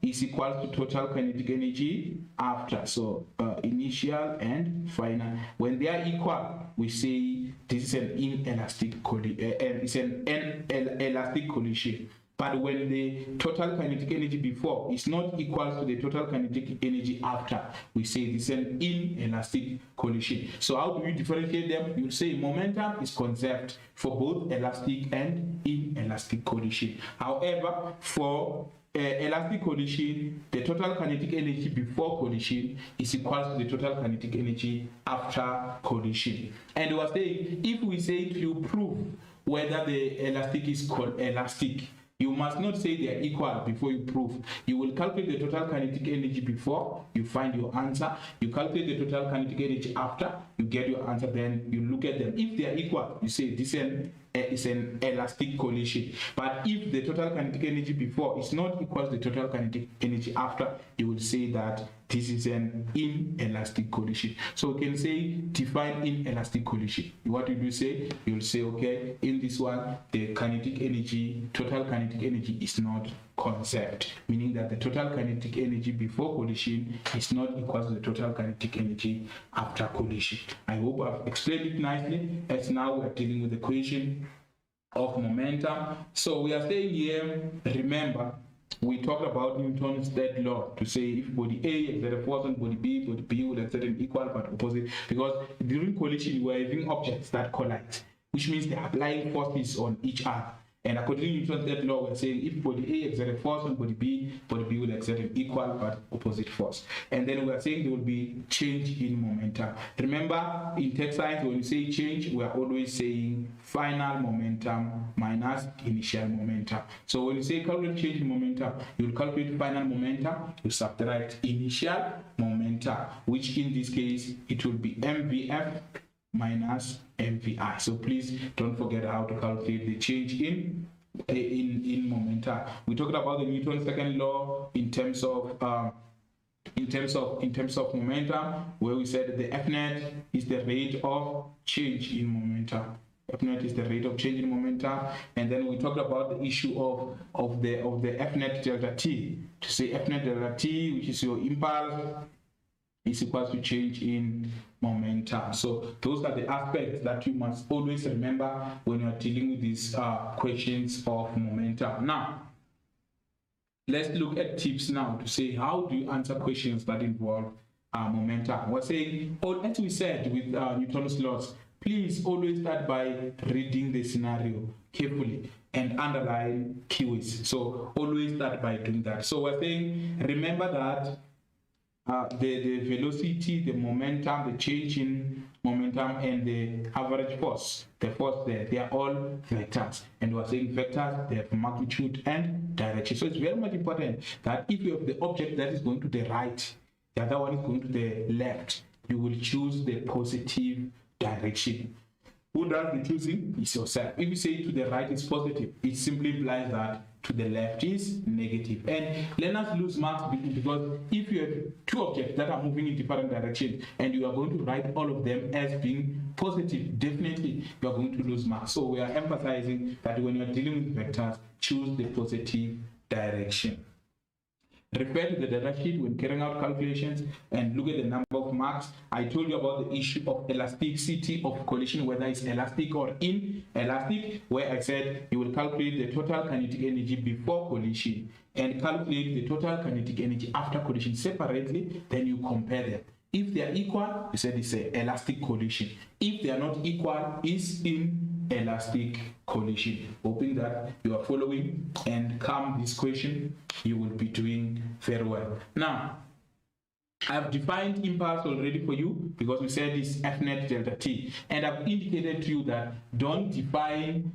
is equal to total kinetic energy after. So initial and final. When they are equal, we say this is an inelastic collision. It's an elastic collision. But when the total kinetic energy before is not equal to the total kinetic energy after, we say this is an inelastic collision. So how do we differentiate them? You say momentum is conserved for both elastic and inelastic collision. However, for elastic collision, the total kinetic energy before collision is equal to the total kinetic energy after collision. And we are saying, if we say to prove whether the elastic is called elastic, you must not say they are equal before you prove. You will calculate the total kinetic energy before, you find your answer. You calculate the total kinetic energy after, you get your answer. Then you look at them. If they are equal, you say this is an elastic collision. But if the total kinetic energy before is not equal to the total kinetic energy after, you will say that this is an inelastic collision. So we can say define inelastic collision. What you do say? You will say, okay, in this one, the kinetic energy, total kinetic energy is not conserved, meaning that the total kinetic energy before collision is not equal to the total kinetic energy after collision. I hope I've explained it nicely, as now we're dealing with the equation of momentum. So we are saying here, remember, we talked about Newton's third law to say if body A exerts a force on body B will exert an equal but opposite, because during collision we are having objects that collide, which means they are applying forces on each other. And according to Newton's third law, we're saying if body A exerts a force on body B will exert an equal but opposite force. And then we're saying there will be change in momentum. Remember, in text science, when you say change, we're always saying final momentum minus initial momentum. So when you say calculate change in momentum, you'll calculate final momentum, you subtract initial momentum, which in this case, it will be mvf minus mvi. So please don't forget how to calculate the change in momentum. We talked about the Newton's second law in terms of momentum, where we said the F net is the rate of change in momentum. F net is the rate of change in momentum. And then we talked about the issue of the F net delta t, to say F net delta t, which is your impulse, is equal to change in momentum. So those are the aspects that you must always remember when you are dealing with these questions of momentum. Now, let's look at tips now to say how do you answer questions that involve momentum. We're saying, as we said with Newton's laws, please always start by reading the scenario carefully and underline keywords. So always start by doing that. So we're saying, remember that the velocity, the momentum, the change in momentum, and the average force, the force there, they are all vectors. And we're saying vectors, they have magnitude and direction. So it's very much important that if you have the object that is going to the right, the other one is going to the left, you will choose the positive direction. Who does the choosing? Is yourself. If you say to the right is positive, it simply implies that to the left is negative. And learners lose marks because if you have two objects that are moving in different directions and you are going to write all of them as being positive, definitely you are going to lose marks. So we are emphasizing that when you are dealing with vectors, choose the positive direction. Refer to the data sheet when carrying out calculations and look at the number of marks. I told you about the issue of elasticity of collision, whether it's elastic or inelastic, where I said you will calculate the total kinetic energy before collision and calculate the total kinetic energy after collision separately, then you compare them. If they are equal, you said it's an elastic collision. If they are not equal, it's inelastic collision. Hoping that you are following, and come this question, you will be doing very well. Now, I've defined impulse already for you because we said it's F net delta t, and I've indicated to you that don't define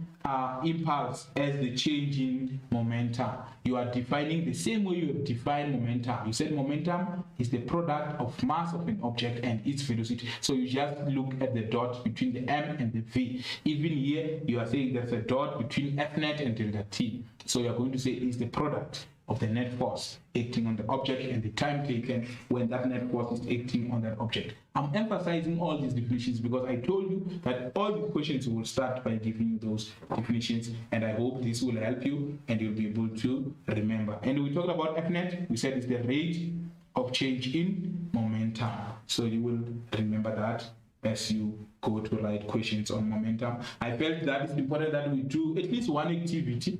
impulse as the change in momentum. You are defining the same way you have defined momentum. You said momentum is the product of mass of an object and its velocity. So you just look at the dot between the m and the v. Even here, you are saying there's a dot between F net and delta t. So you are going to say it's the product of the net force acting on the object and the time taken when that net force is acting on that object. I'm emphasizing all these definitions because I told you that all these questions will start by giving you those definitions, and I hope this will help you and you'll be able to remember. And we talked about F net, we said it's the rate of change in momentum. So you will remember that as you go to write questions on momentum. I felt that it's important that we do at least one activity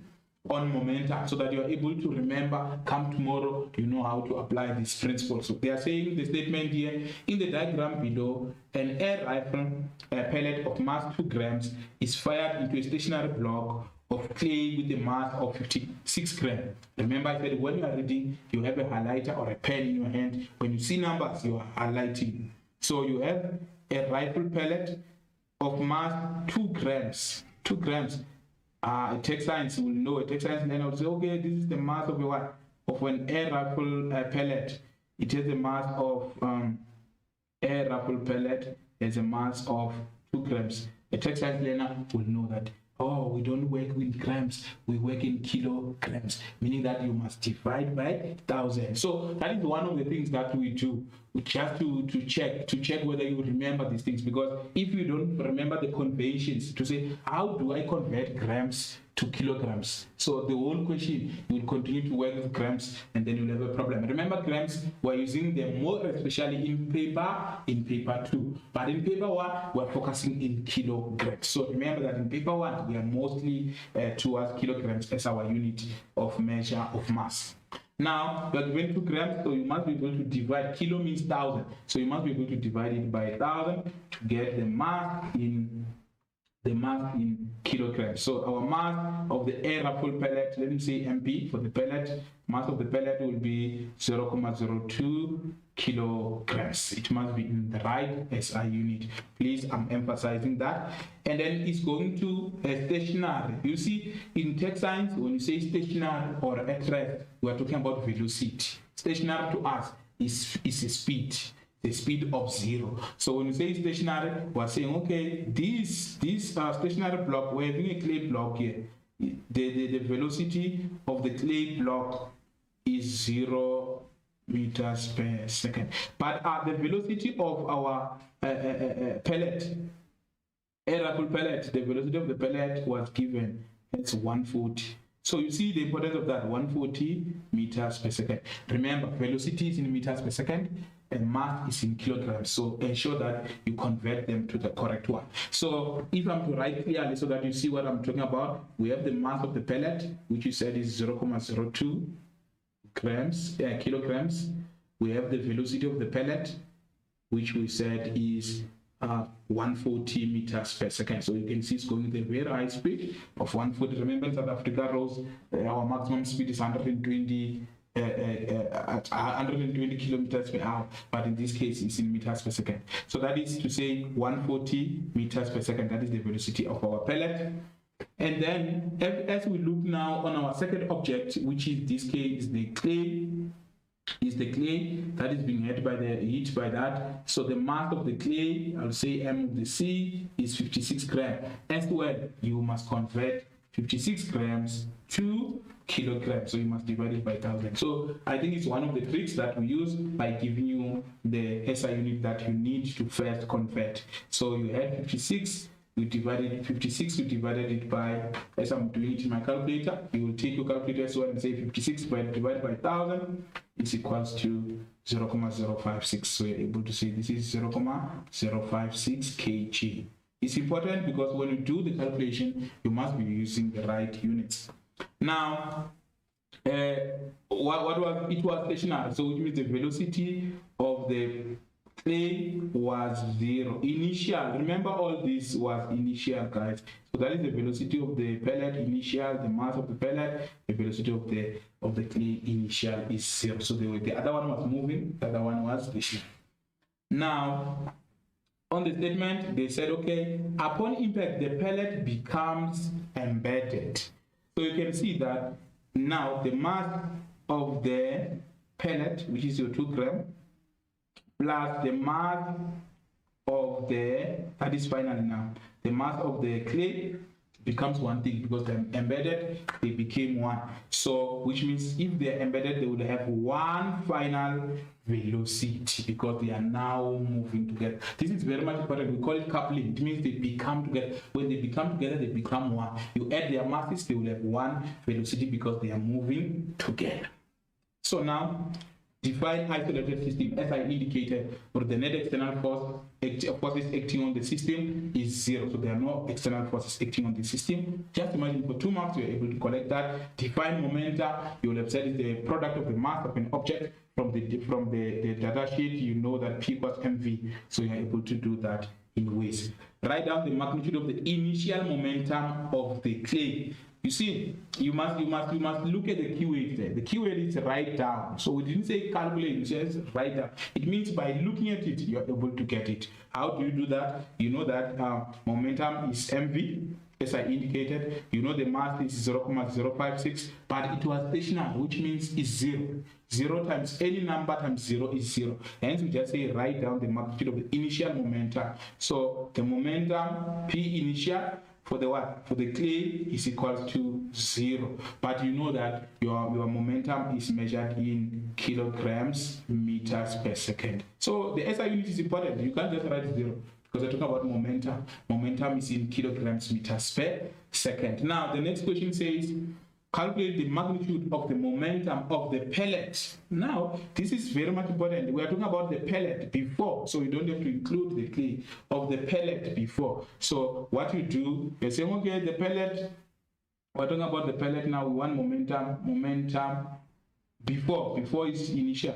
on momentum so that you are able to remember, come tomorrow, you know how to apply this principle. So they are saying the statement here in the diagram below, an air rifle pellet of mass 2 grams is fired into a stationary block of clay with a mass of 56 grams. Remember, I said when you are reading, you have a highlighter or a pen in your hand. When you see numbers, you are highlighting. So you have a rifle pellet of mass 2 grams. 2 grams. A text science will know, a text science learner will say, okay, this is the mass of an air rifle pellet. It has a mass of air rifle pellet has a mass of 2 grams. A text science learner will know that, oh, we don't work with grams, we work in kilograms, meaning that you must divide by 1,000. So that is one of the things that we do. We just to check whether you remember these things, because if you don't remember the conventions to say, how do I convert grams to kilograms. So the whole question, you will continue to work with grams and then you'll have a problem. Remember, grams, we're using them more especially in paper 2. But in paper 1, we're focusing in kilograms. So remember that in paper 1, we are mostly towards kilograms as our unit of measure of mass. Now, you are given 2 grams, so you must be able to divide. Kilo means 1,000. So you must be able to divide it by 1,000 to get the mass in kilograms. So our mass of the air rifle pellet, let me say MP for the pellet, mass of the pellet will be 0.02 kilograms. It must be in the right SI unit. Please, I'm emphasizing that. And then it's going to a stationary. You see, in tech science, when you say stationary or at rest, we are talking about velocity. Stationary to us is a speed. The speed of 0. So when we say stationary, we're saying, okay, this stationary block, we're having a clay block here. The velocity of the clay block is 0 meters per second. But the velocity of our pellet, air rifle pellet, the velocity of the pellet was given as 140. So you see the importance of that, 140 meters per second. Remember, velocity is in meters per second, and mass is in kilograms. So ensure that you convert them to the correct one. So if I'm to write clearly so that you see what I'm talking about, we have the mass of the pellet, which you said is 0.02 kilograms. We have the velocity of the pellet, which we said is 140 meters per second. So you can see it's going with a very high speed of 140. Remember, in South Africa, our maximum speed is 120 kilometers per hour, but in this case it's in meters per second. So that is to say 140 meters per second. That is the velocity of our pellet. And then as we look now on our second object, which is this case the clay, that is being hit by that. So the mass of the clay, I'll say M of the C, is 56 grams. As well, you must convert 56 grams to kilograms, so you must divide it by 1,000. So I think it's one of the tricks that we use by giving you the SI unit that you need to first convert. So you had 56, you divided it by, as I'm doing it in my calculator, you will take your calculator as well and say 56 divided by 1,000 is equals to 0.056. So you're able to say this is 0.056 kg. It's important because when you do the calculation, you must be using the right units. Now, it was stationary, so which means the velocity of the clay was 0. Initial, remember all this was initial, guys. So that is the velocity of the pellet initial, the mass of the pellet, the velocity of the clay initial is 0. So the other one was moving, the other one was stationary. Now, on the statement, they said, okay, upon impact, the pellet becomes embedded. So you can see that now the mass of the pellet, which is your 2 grams, plus the mass of that is finally now, the mass of the clay becomes one thing because they're embedded, they became one. So, which means if they're embedded, they would have one final velocity because they are now moving together. This is very much important. We call it coupling. It means they become together. When they become together, they become one. You add their masses, they will have one velocity because they are moving together. So now, define isolated system. As I indicated, for the net external forces acting on the system is 0. So there are no external forces acting on the system. Just imagine for 2 marks, you're able to collect that. Define momenta. You will have said is the product of the mass of an object. From the data sheet, you know that P equals mv. So you're able to do that in ways. Write down the magnitude of the initial momentum of the clay. You see, you must look at the keyword there. The keyword is write down. So we didn't say calculate, we just write down. It means by looking at it, you're able to get it. How do you do that? You know that momentum is mv, as I indicated. You know the mass is 0.056, but it was stationary, which means it's 0. 0 times any number times 0 is 0. Hence we just say write down the magnitude of the initial momentum. So the momentum P initial for the what? For the clay is equal to 0. But you know that your momentum is measured in kilograms meters per second. So the SI unit is important. You can't just write 0 because we're talking about momentum. Momentum is in kilograms meters per second. Now, the next question says, calculate the magnitude of the momentum of the pellet. Now, this is very much important. We are talking about the pellet before, so you don't have to include the clay of the pellet before. So what you do, you're saying, okay, the pellet, we're talking about the pellet now, we want momentum before its initial,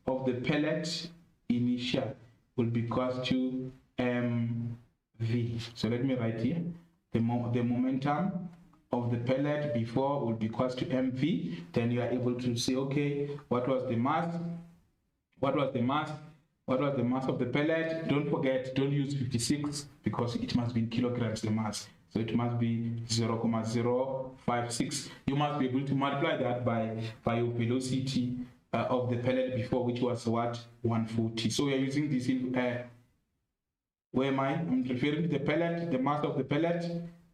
of the pellet initial will be equal to mv. So let me write here, the momentum of the pellet before will be equal to mv. Then you are able to say, okay, what was the mass of the pellet? Don't forget, don't use 56 because it must be in kilograms, the mass. So it must be 0.056. You must be able to multiply that by your velocity of the pellet before, which was what? 140. So we are using this in where am I? I'm referring to the pellet, the mass of the pellet.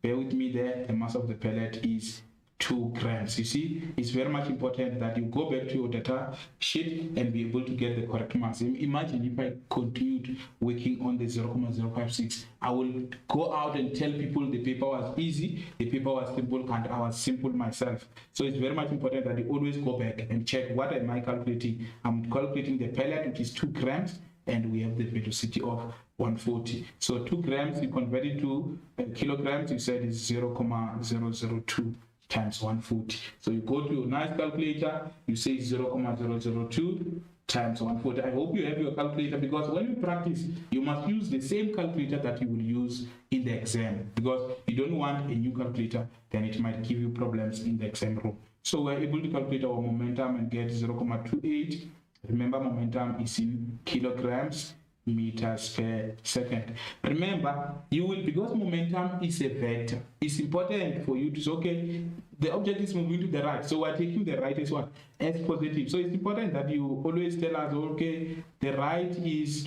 Bear with me there. The mass of the pellet is 2 grams. You see, it's very much important that you go back to your data sheet and be able to get the correct mass. Imagine if I continued working on the 0.056, I will go out and tell people the paper was easy, the paper was simple, and I was simple myself. So it's very much important that you always go back and check, what am I calculating? I'm calculating the pellet, which is 2 grams, and we have the velocity of 140. So 2 grams, you convert it to kilograms, you said is 0.002 times 140. So you go to your nice calculator, you say 0.002 times 140. I hope you have your calculator, because when you practice, you must use the same calculator that you will use in the exam, because you don't want a new calculator, then it might give you problems in the exam room. So we're able to calculate our momentum and get 0.28. Remember, momentum is in kilograms meters per second. Remember, you will, because momentum is a vector, it's important for you to say, okay, the object is moving to the right, so we're taking the right as what? As positive. So it's important that you always tell us, okay, the right is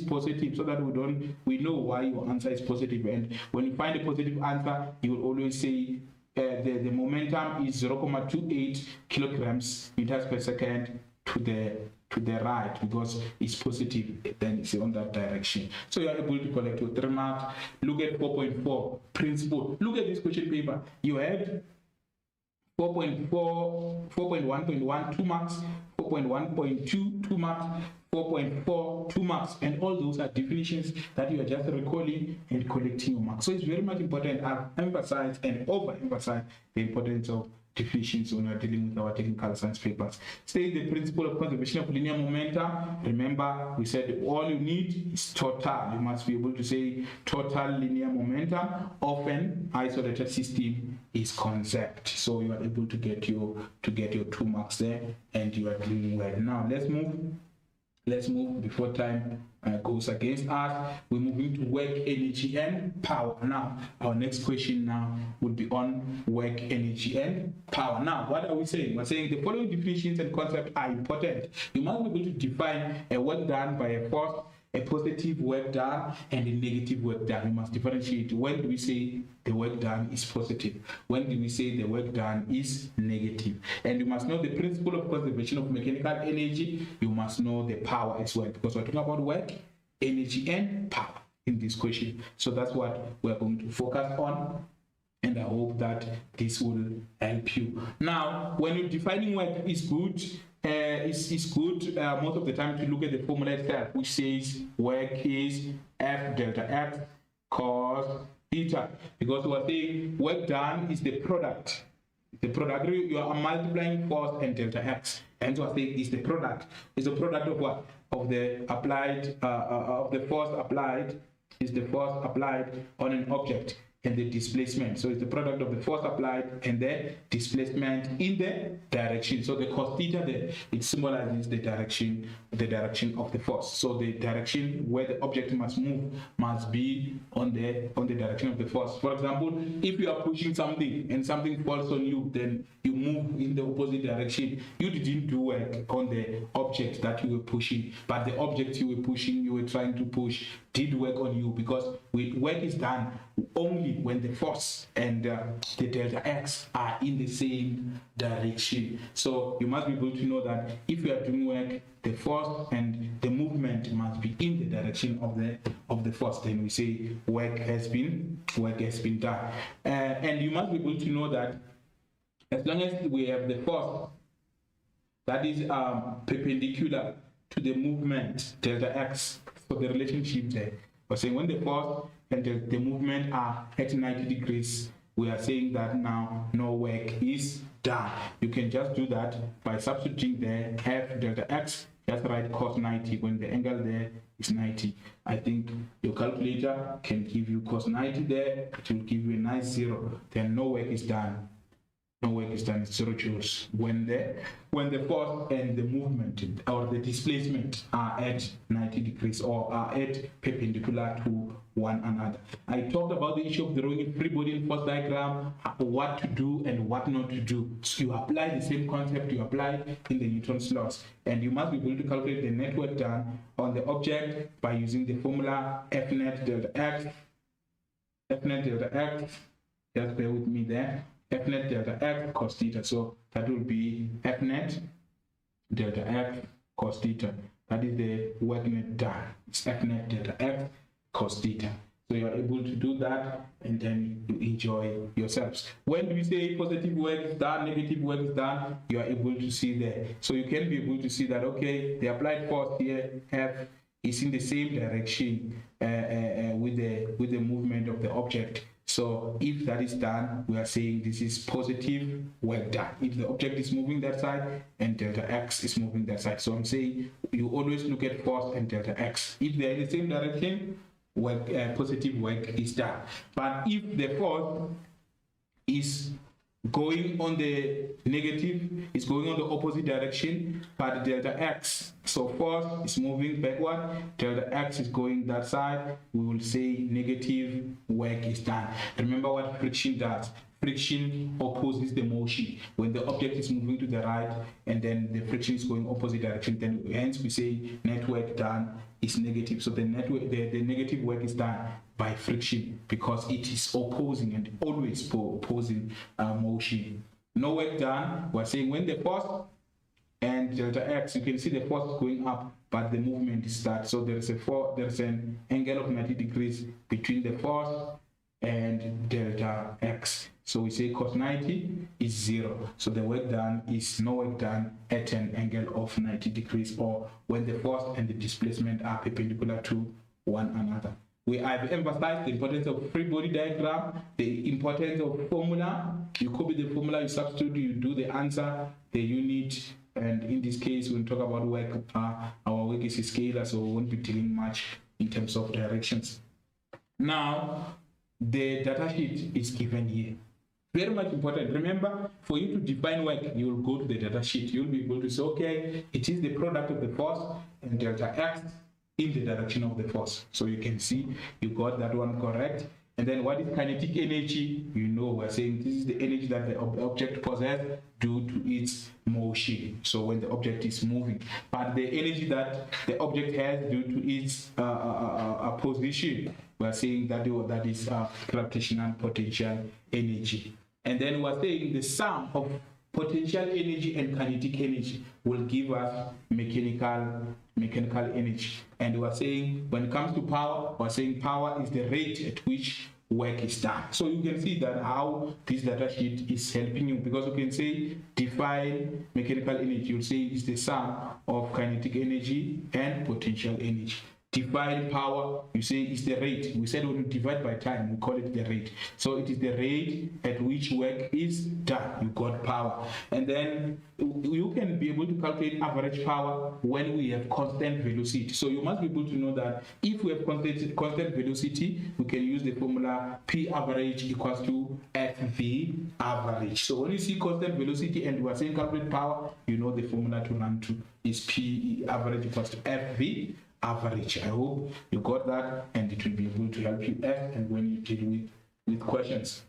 positive, so that we know why your answer is positive. And when you find a positive answer, you will always say the momentum is 0.28 kilograms meters per second to the right, because it's positive, then it's on that direction. So you are able to collect your 3 marks. Look at 4.4 principle. Look at this question paper. You had 4.4, 4.1.1, 2 marks, 4.1.2, 2 marks, 4.4, 2 marks, and all those are definitions that you are just recalling and collecting your marks. So it's very much important. I've emphasized and overemphasized the importance of definitions when we're dealing with our technical science papers. Say the principle of conservation of linear momentum. Remember, we said all you need is total. You must be able to say total linear momentum of an isolated system is concept. So you are able to get your 2 marks there, and you are doing well. Now let's move before time goes against us. We're moving to work, energy, and power. Now, our next question now will be on work, energy, and power. Now, what are we saying? We're saying the following definitions and concepts are important. You must be able to define a work done by a force, a positive work done, and a negative work done. We must differentiate. When do we say the work done is positive? When do we say the work done is negative? And you must know the principle of conservation of mechanical energy. You must know the power as well, because we're talking about work, energy, and power in this question. So that's what we're going to focus on, and I hope that this will help you. Now, when you're defining work, it's good. It's good most of the time to look at the formula itself, which says work is F delta X cos theta, because we're saying work done is the product. The product, you are multiplying force and delta X, and so I think is the product. Is the product of what? Of the applied of the force applied, is the force applied on an object, and the displacement. So it's the product of the force applied and the displacement in the direction. So the cos theta there, it symbolizes the direction of the force. So the direction where the object must move must be on the direction of the force. For example, if you are pushing something and something falls on you, then you move in the opposite direction. You didn't do work on the object that you were pushing, but the object you were pushing, you were trying to push, did work on you, because work is done only when the force and the delta x are in the same direction. So you must be able to know that if you are doing work, the force and the movement must be in the direction of the force. Then we say work has been done. And you must be able to know that as long as we have the force that is perpendicular to the movement delta x, so the relationship there, we're saying when the force and the movement are at 90 degrees, we are saying that now no work is done. You can just do that by substituting there f delta x, just write cos 90 when the angle there is 90. I think your calculator can give you cos 90 there, it will give you a nice 0, then no work is done. No work is done, it's 0 joules. When the force and the movement or the displacement are at 90 degrees or are at perpendicular to one another. I talked about the issue of drawing a free body and force diagram, what to do and what not to do. So you apply the same concept you apply in the Newton's laws, and you must be able to calculate the net work done on the object by using the formula F net delta x. F net delta x, just bear with me there. F net delta x cos theta. So that will be F net delta x cos theta. That is the work net done. It's F net delta x cos theta. So you are able to do that, and then you enjoy yourselves. When we say positive work is done, negative work is done, you are able to see there. So you can be able to see that, okay, the applied force here, F, is in the same direction with the movement of the object. So if that is done, we are saying this is positive work done. If the object is moving that side and delta x is moving that side. So I'm saying you always look at force and delta x. If they are in the same direction, work, positive work is done. But if the force is going on the negative, is going on the opposite direction, but delta x, so force is moving backward, delta x is going that side, we will say negative work is done. Remember what friction does. Friction opposes the motion. When the object is moving to the right and then the friction is going opposite direction, then hence we say net work done is negative. So the negative work is done by friction because it is opposing and always opposing motion. No work done, we're saying when the force and delta x, you can see the force is going up, but the movement is that. So there's an angle of 90 degrees between the force and delta x. So we say cos 90 is 0. So the work done is no work done at an angle of 90 degrees or when the force and the displacement are perpendicular to one another. We have emphasized the importance of free body diagram, the importance of formula. You copy the formula, you substitute, you do the answer, the unit, and in this case, when we talk about work, our work is a scalar, so we won't be dealing much in terms of directions. Now, the data sheet is given here. Very much important. Remember, for you to define work, you will go to the data sheet. You'll be able to say, okay, it is the product of the force and delta x in the direction of the force. So you can see you got that one correct. And then what is kinetic energy? You know, we're saying this is the energy that the object possesses due to its motion. So when the object is moving, but the energy that the object has due to its position, we're saying that is gravitational potential energy. And then we're saying the sum of potential energy and kinetic energy will give us mechanical energy. And we're saying when it comes to power, we're saying power is the rate at which work is done. So you can see that how this data sheet is helping you, because you can say define mechanical energy. You'll say it's the sum of kinetic energy and potential energy. Divide power, you say it's the rate. We said when you divide by time, we call it the rate. So it is the rate at which work is done. You got power. And then you can be able to calculate average power when we have constant velocity. So you must be able to know that if we have constant velocity, we can use the formula P average equals to FV average. So when you see constant velocity and we are saying calculate power, you know the formula to run to is P average equals to FV average. I hope you got that, and it will be able to help you and when you deal with questions.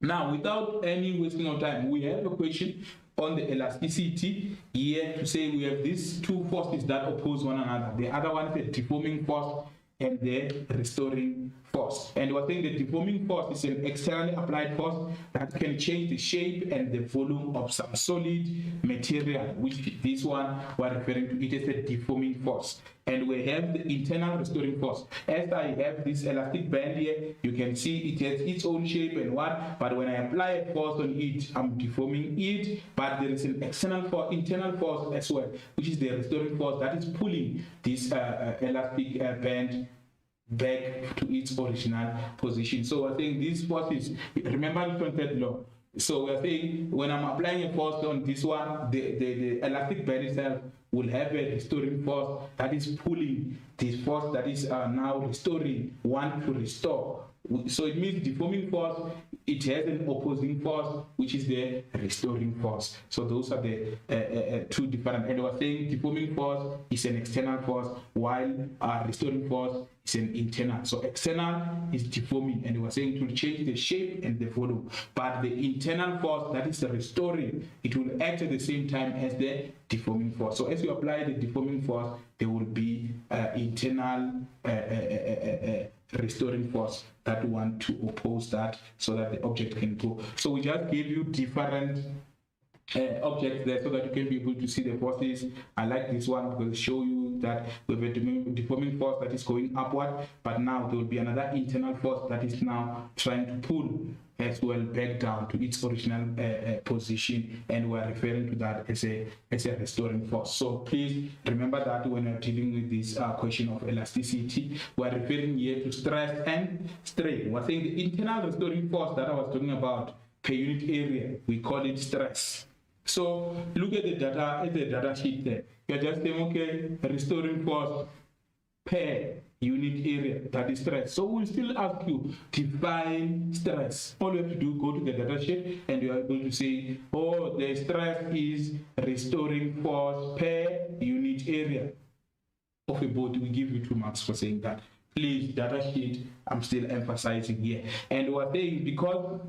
Now, without any wasting of time, we have a question on the elasticity here to say we have these two forces that oppose one another. The other one is a deforming force and the restoring force. And we're saying the deforming force is an externally applied force that can change the shape and the volume of some solid material, which this one we're referring to it as a deforming force. And we have the internal restoring force. As I have this elastic band here, you can see it has its own shape and what, but when I apply a force on it, I'm deforming it. But there is an external force, internal force as well, which is the restoring force that is pulling this elastic band back to its original position. So we're saying these forces, remember Newton's third law. So we're saying when I'm applying a force on this one, the elastic band itself will have a restoring force that is pulling this force that is now restoring, one to restore. So it means deforming force, it has an opposing force, which is the restoring force. So those are the two different. And we're saying deforming force is an external force, while restoring force is an internal. So external is deforming, and we're saying to change the shape and the volume. But the internal force, that is the restoring, it will act at the same time as the deforming force. So as you apply the deforming force, there will be internal restoring force that want to oppose that so that the object can go. So we just gave you different objects there so that you can be able to see the forces. I like this one because it show you that we have a deforming force that is going upward, but now there will be another internal force that is now trying to pull as well back down to its original position, and we're referring to that as a restoring force. So please remember that when you're dealing with this question of elasticity, we're referring here to stress and strain. We're saying the internal restoring force that I was talking about per unit area, we call it stress. So look at the data sheet there. You're just saying, okay, restoring force per unit area, that is stress. So we'll still ask you, define stress. All you have to do, go to the data sheet and you are able to say, oh, the stress is restoring force per unit area of a boat. We give you 2 marks for saying that. Please, data sheet, I'm still emphasizing here. And we're saying because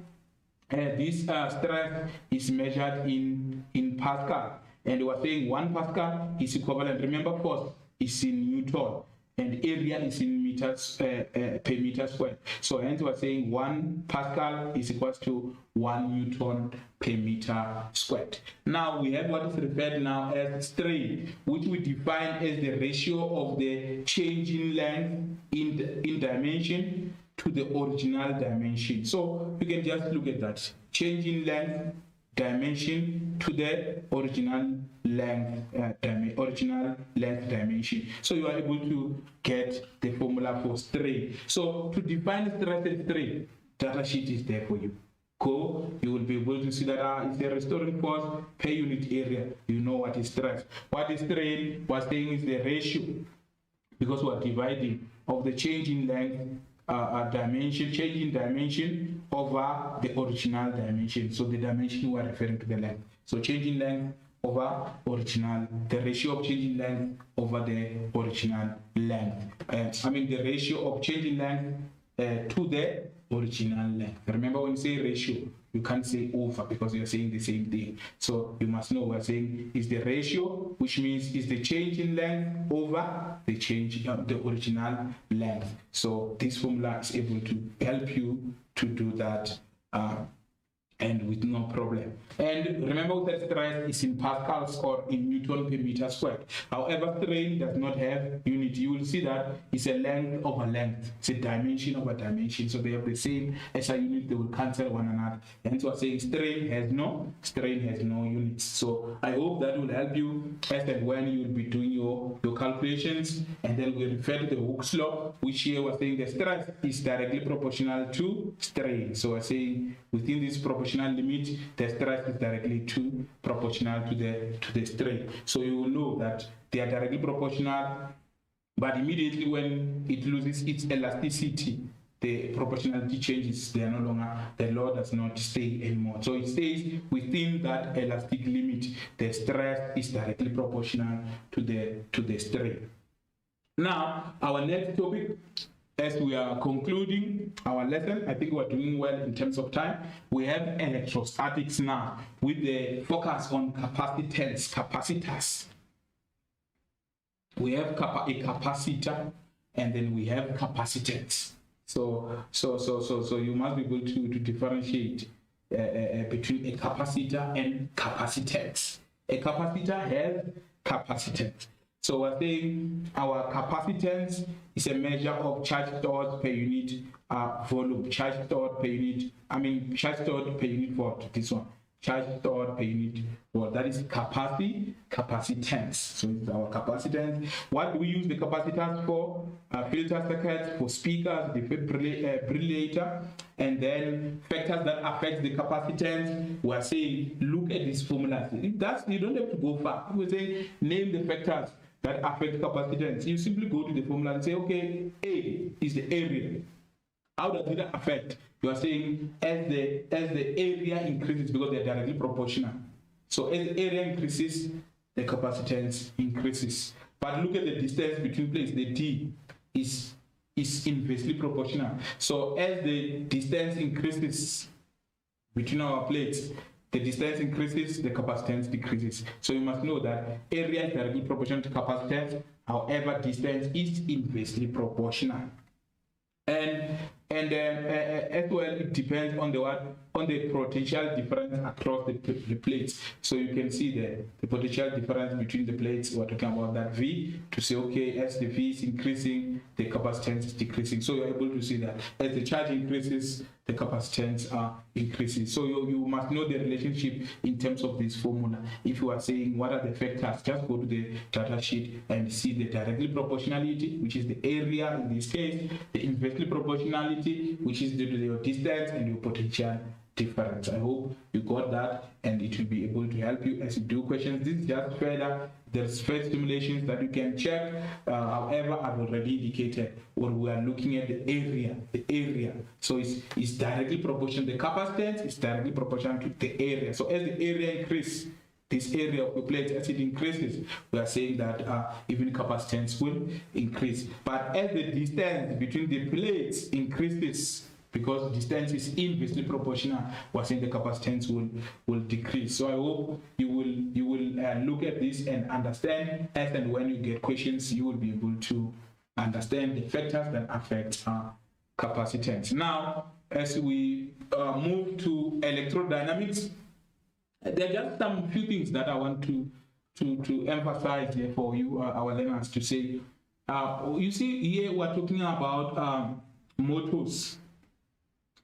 this stress is measured in Pascal, and we're saying 1 Pascal is equivalent, remember force is in Newton, and area is in meters per meter squared. So hence we're saying 1 Pascal is equals to 1 Newton per meter squared. Now we have what is referred now as strain, which we define as the ratio of the change in length in dimension to the original dimension. So you can just look at that. Change in length dimension to the original length dimension. So you are able to get the formula for strain. So to define stress and strain, data sheet is there for you. Go, you will be able to see that it's a restoring force per unit area. You know what is stress. What is strain? We're saying is the ratio, because we are dividing of the change in length change in dimension over the original dimension. So the dimension we are referring to the length. So change in length over original, the ratio of change in length over the original length. The ratio of change in length to the original length. Remember, when you say ratio, you can't say over because you're saying the same thing. So you must know we're saying is the ratio, which means is the change in length over the change the original length. So this formula is able to help you to do that and with no problem. And remember that stress is in pascals or in Newton per meter squared. However, strain does not have unit. You will see that it's a length over length. It's a dimension over dimension. So they have the same SI unit. They will cancel one another. And so I'm saying strain has no units. So I hope that will help you as and when you will be doing your calculations. And then we refer to the Hooke's law, which here we're saying the stress is directly proportional to strain. So we're saying within this proportional limit, the stress is directly proportional to the strain. So you will know that they are directly proportional, but immediately when it loses its elasticity, the proportionality changes. They are no longer, the law does not stay anymore. So it stays within that elastic limit. The stress is directly proportional to the strain. Now, our next topic, as we are concluding our lesson, I think we're doing well in terms of time. We have electrostatics now with the focus on capacitance, capacitors. We have a capacitor and then we have capacitance. So you must be able to differentiate between a capacitor and capacitance. A capacitor has capacitance. So we're saying our capacitance is a measure of charge stored per unit volume. Charge stored per unit, charge stored per unit volt, this one. Charge stored per unit volt, that is capacitance. So it's our capacitance. What do we use the capacitance for? Filter circuits, for speakers, defibrillator, and then factors that affect the capacitance. We are saying, look at these formulas. You don't have to go far. We say, name the factors that affect capacitance. You simply go to the formula and say, okay, A is the area. How does it affect? You are saying as the area increases, because they are directly proportional. So as the area increases, the capacitance increases. But look at the distance between plates. The D is inversely proportional. So as the distance increases between our plates, the distance increases, the capacitance decreases. So you must know that area is directly proportional to capacitance. However, distance is inversely proportional. And as well, it depends on the potential difference across the plates. So you can see the potential difference between the plates. We're talking about that V, to say, okay, as the V is increasing, the capacitance is decreasing. So you're able to see that as the charge increases, the capacitance increases. So you must know the relationship in terms of this formula. If you are saying what are the factors, just go to the data sheet and see the directly proportionality, which is the area in this case, the inversely proportionality, which is due to your distance, and your potential difference. I hope you got that, and it will be able to help you as you do questions. This is just further. There's first simulations that you can check. However, I've already indicated when we are looking at the area. So it's directly proportional. The capacitance is directly proportional to the area. So as the area increases, this area of the plate, as it increases, we are saying that even capacitance will increase. But as the distance between the plates increases, because distance is inversely proportional, we're saying the capacitance will decrease. So I hope you will look at this and understand, as and when you get questions, you will be able to understand the factors that affect capacitance. Now, as we move to electrodynamics, there are just some few things that I want to emphasize here for you, our learners, to say. You see here we're talking about motors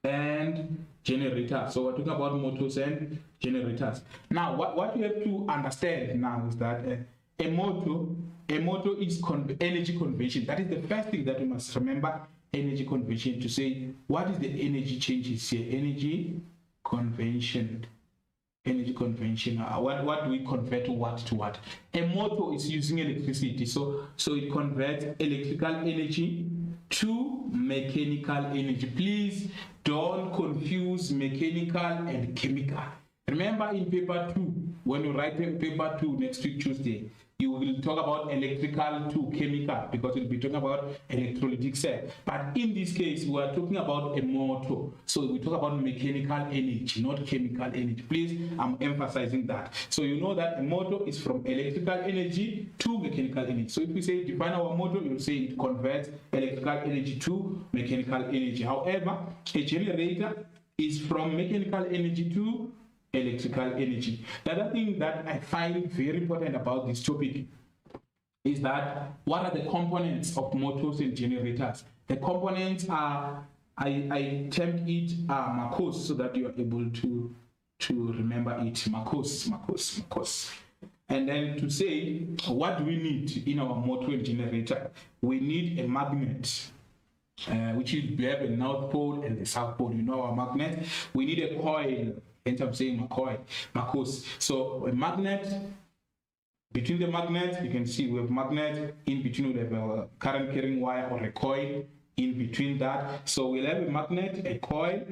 and generators. So we're talking about motors and generators. Now, what you have to understand now is that a motor is energy conversion. That is the first thing that you must remember. Energy conversion, to say what is the energy changes here. Energy conversion. What do we convert what to what? A motor is using electricity, so it converts electrical energy to mechanical energy. Please don't confuse mechanical and chemical. Remember, in paper 2, when you write paper 2 next week Tuesday, you will talk about electrical to chemical, because we'll be talking about electrolytic cell. But in this case, we are talking about a motor. So we talk about mechanical energy, not chemical energy. Please, I'm emphasizing that. So you know that a motor is from electrical energy to mechanical energy. So if we say define our motor, you'll say it converts electrical energy to mechanical energy. However, a generator is from mechanical energy to electrical energy. The other thing that I find very important about this topic is that what are the components of motors and generators? The components are, I termed it MACOS, so that you are able to remember it. MACOS. And then to say, what do we need in our motor and generator? We need a magnet, which is we have a north pole and the south pole. You know our magnet. We need a coil. Hence I'm saying MACOS. So a magnet, between the magnet, you can see we have magnet, in between we have a current carrying wire or a coil in between that. So we'll have a magnet, a coil,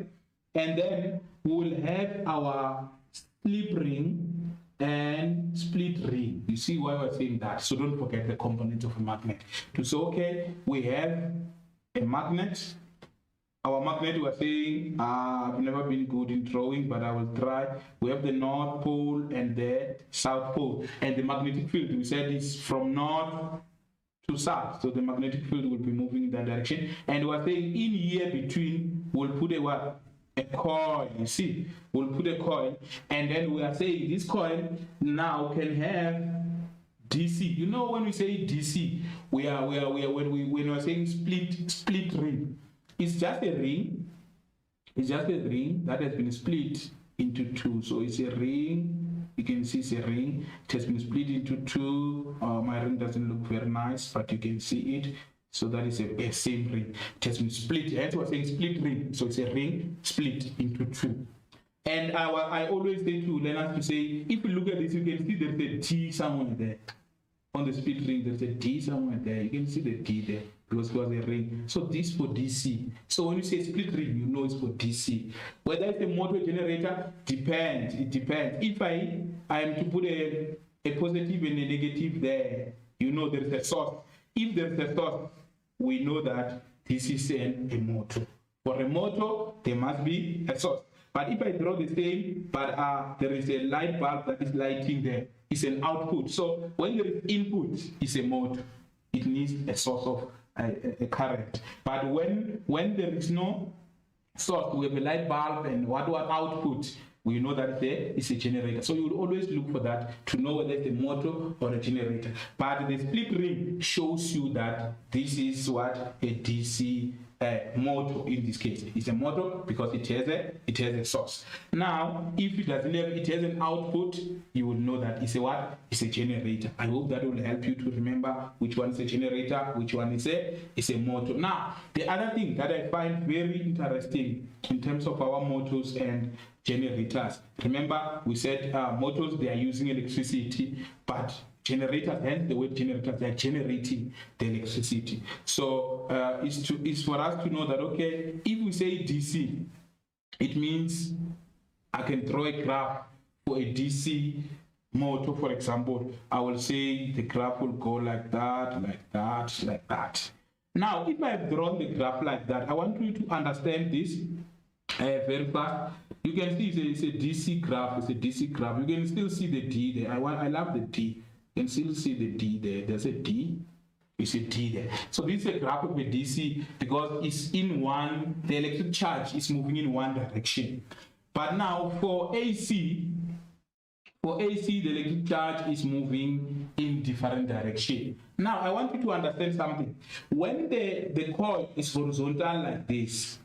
and then we will have our slip ring and split ring. You see why we're saying that? So don't forget the components of a magnet. To say, okay, we have a magnet. Our magnet, we are saying, I've never been good in drawing, but I will try. We have the North Pole and the South Pole. And the magnetic field, we said, is from north to south. So the magnetic field will be moving in that direction. And we're saying in here between, we'll put a what? A coil. You see, we'll put a coil, and then we are saying this coil now can have DC. You know, when we say DC, when we're saying split ring, it's just a ring. It's just a ring that has been split into two. So it's a ring. You can see it's a ring. It has been split into two. My ring doesn't look very nice, but you can see it. So that is a same ring. It has been split. Hence we're saying split ring. So it's a ring split into two. And I always say to learners to say, if you look at this, you can see there's a T somewhere there. On the split ring, there's a D somewhere there. You can see the D there because it was a ring. So this for DC. So when you say split ring, you know it's for DC. Whether it's a motor generator, depends. It depends. If I am to put a positive and a negative there, you know there's a source. If there's a source, we know that this is a motor. For a motor, there must be a source. But if I draw the same, but there is a light bulb that is lighting there, it's an output. So when there is input, it's a motor. It needs a source of a current. But when there is no source, we have a light bulb and what output, we know that there is a generator. So you will always look for that to know whether it's a motor or a generator. But the split ring shows you that this is what a DC motor in this case. It's a motor because it has a source. Now, if it doesn't have, it has an output, you will know that it's a what? It's a generator. I hope that will help you to remember which one is a generator, which one is a motor. Now, the other thing that I find very interesting in terms of our motors and generators. Remember, we said motors, they are using electricity, but generators, hence the word generators, they are generating the electricity. So it's for us to know that, okay, if we say DC, it means I can draw a graph for a DC motor, for example. I will say the graph will go like that, like that, like that. Now, if I have drawn the graph like that, I want you to understand this very fast. You can see it's a DC graph. It's a DC graph. You can still see the D there. I love the D. You can still see the D there. There's a D. You see D there. So this is a graph of a DC because it's in one. The electric charge is moving in one direction. But now for AC, the electric charge is moving in different direction. Now I want you to understand something. When the coil is horizontal like this,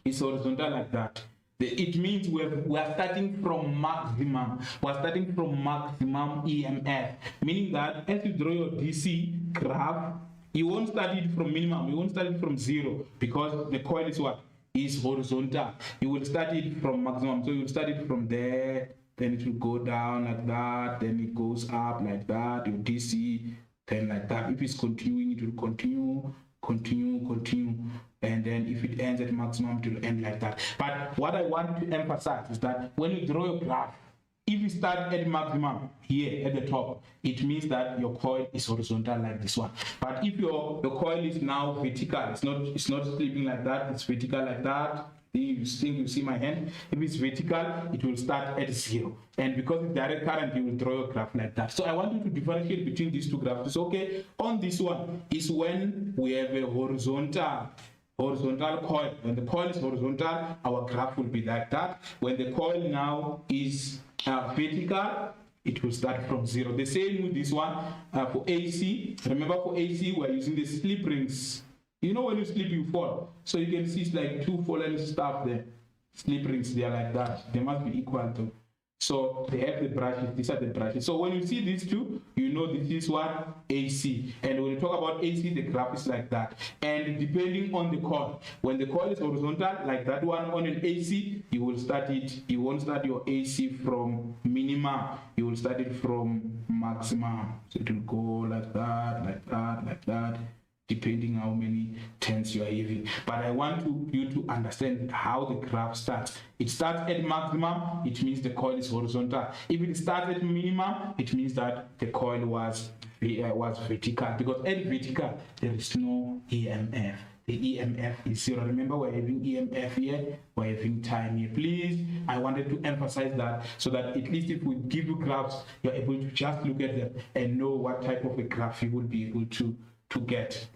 it's horizontal like that. It means we are starting from maximum. We're starting from maximum EMF, meaning that as you draw your DC graph, you won't start it from minimum. You won't start it from zero because the coil is what? Is horizontal. You will start it from maximum. So you will start it from there, then it will go down like that, then it goes up like that, your DC, then like that. If it's continuing, it will continue, and then if it ends at maximum, it will end like that. But what I want to emphasize is that when you draw your graph, if you start at maximum here at the top, it means that your coil is horizontal like this one. But if your coil is now vertical, it's not sleeping like that, it's vertical like that. You think you see my hand? If it's vertical, it will start at zero. And because it's direct current, you will draw your graph like that. So I want you to differentiate between these two graphs. So, okay, on this one is when we have a horizontal coil. When the coil is horizontal, our graph will be like that. When the coil now is vertical, it will start from zero. The same with this one for AC. Remember, for AC, we're using the slip rings. You know, when you sleep, you fall. So you can see it's like two fallen stuff there. Slip rings, they are like that. They must be equal to. So they have the brushes. These are the brushes. So when you see these two, you know this is what? AC. And when you talk about AC, the graph is like that. And depending on the coil, when the coil is horizontal, like that one on an AC, you will start it. You won't start your AC from minimum. You will start it from maximum. So it will go like that, like that, like that, depending how many turns you are having. But I want you to understand how the graph starts. It starts at maximum, it means the coil is horizontal. If it starts at minimum, it means that the coil was vertical, because at vertical there is no EMF. the EMF is 0. Remember, we're having EMF here, we're having time here. Please, I wanted to emphasize that so that at least if we give you graphs, you're able to just look at them and know what type of a graph you will be able to get.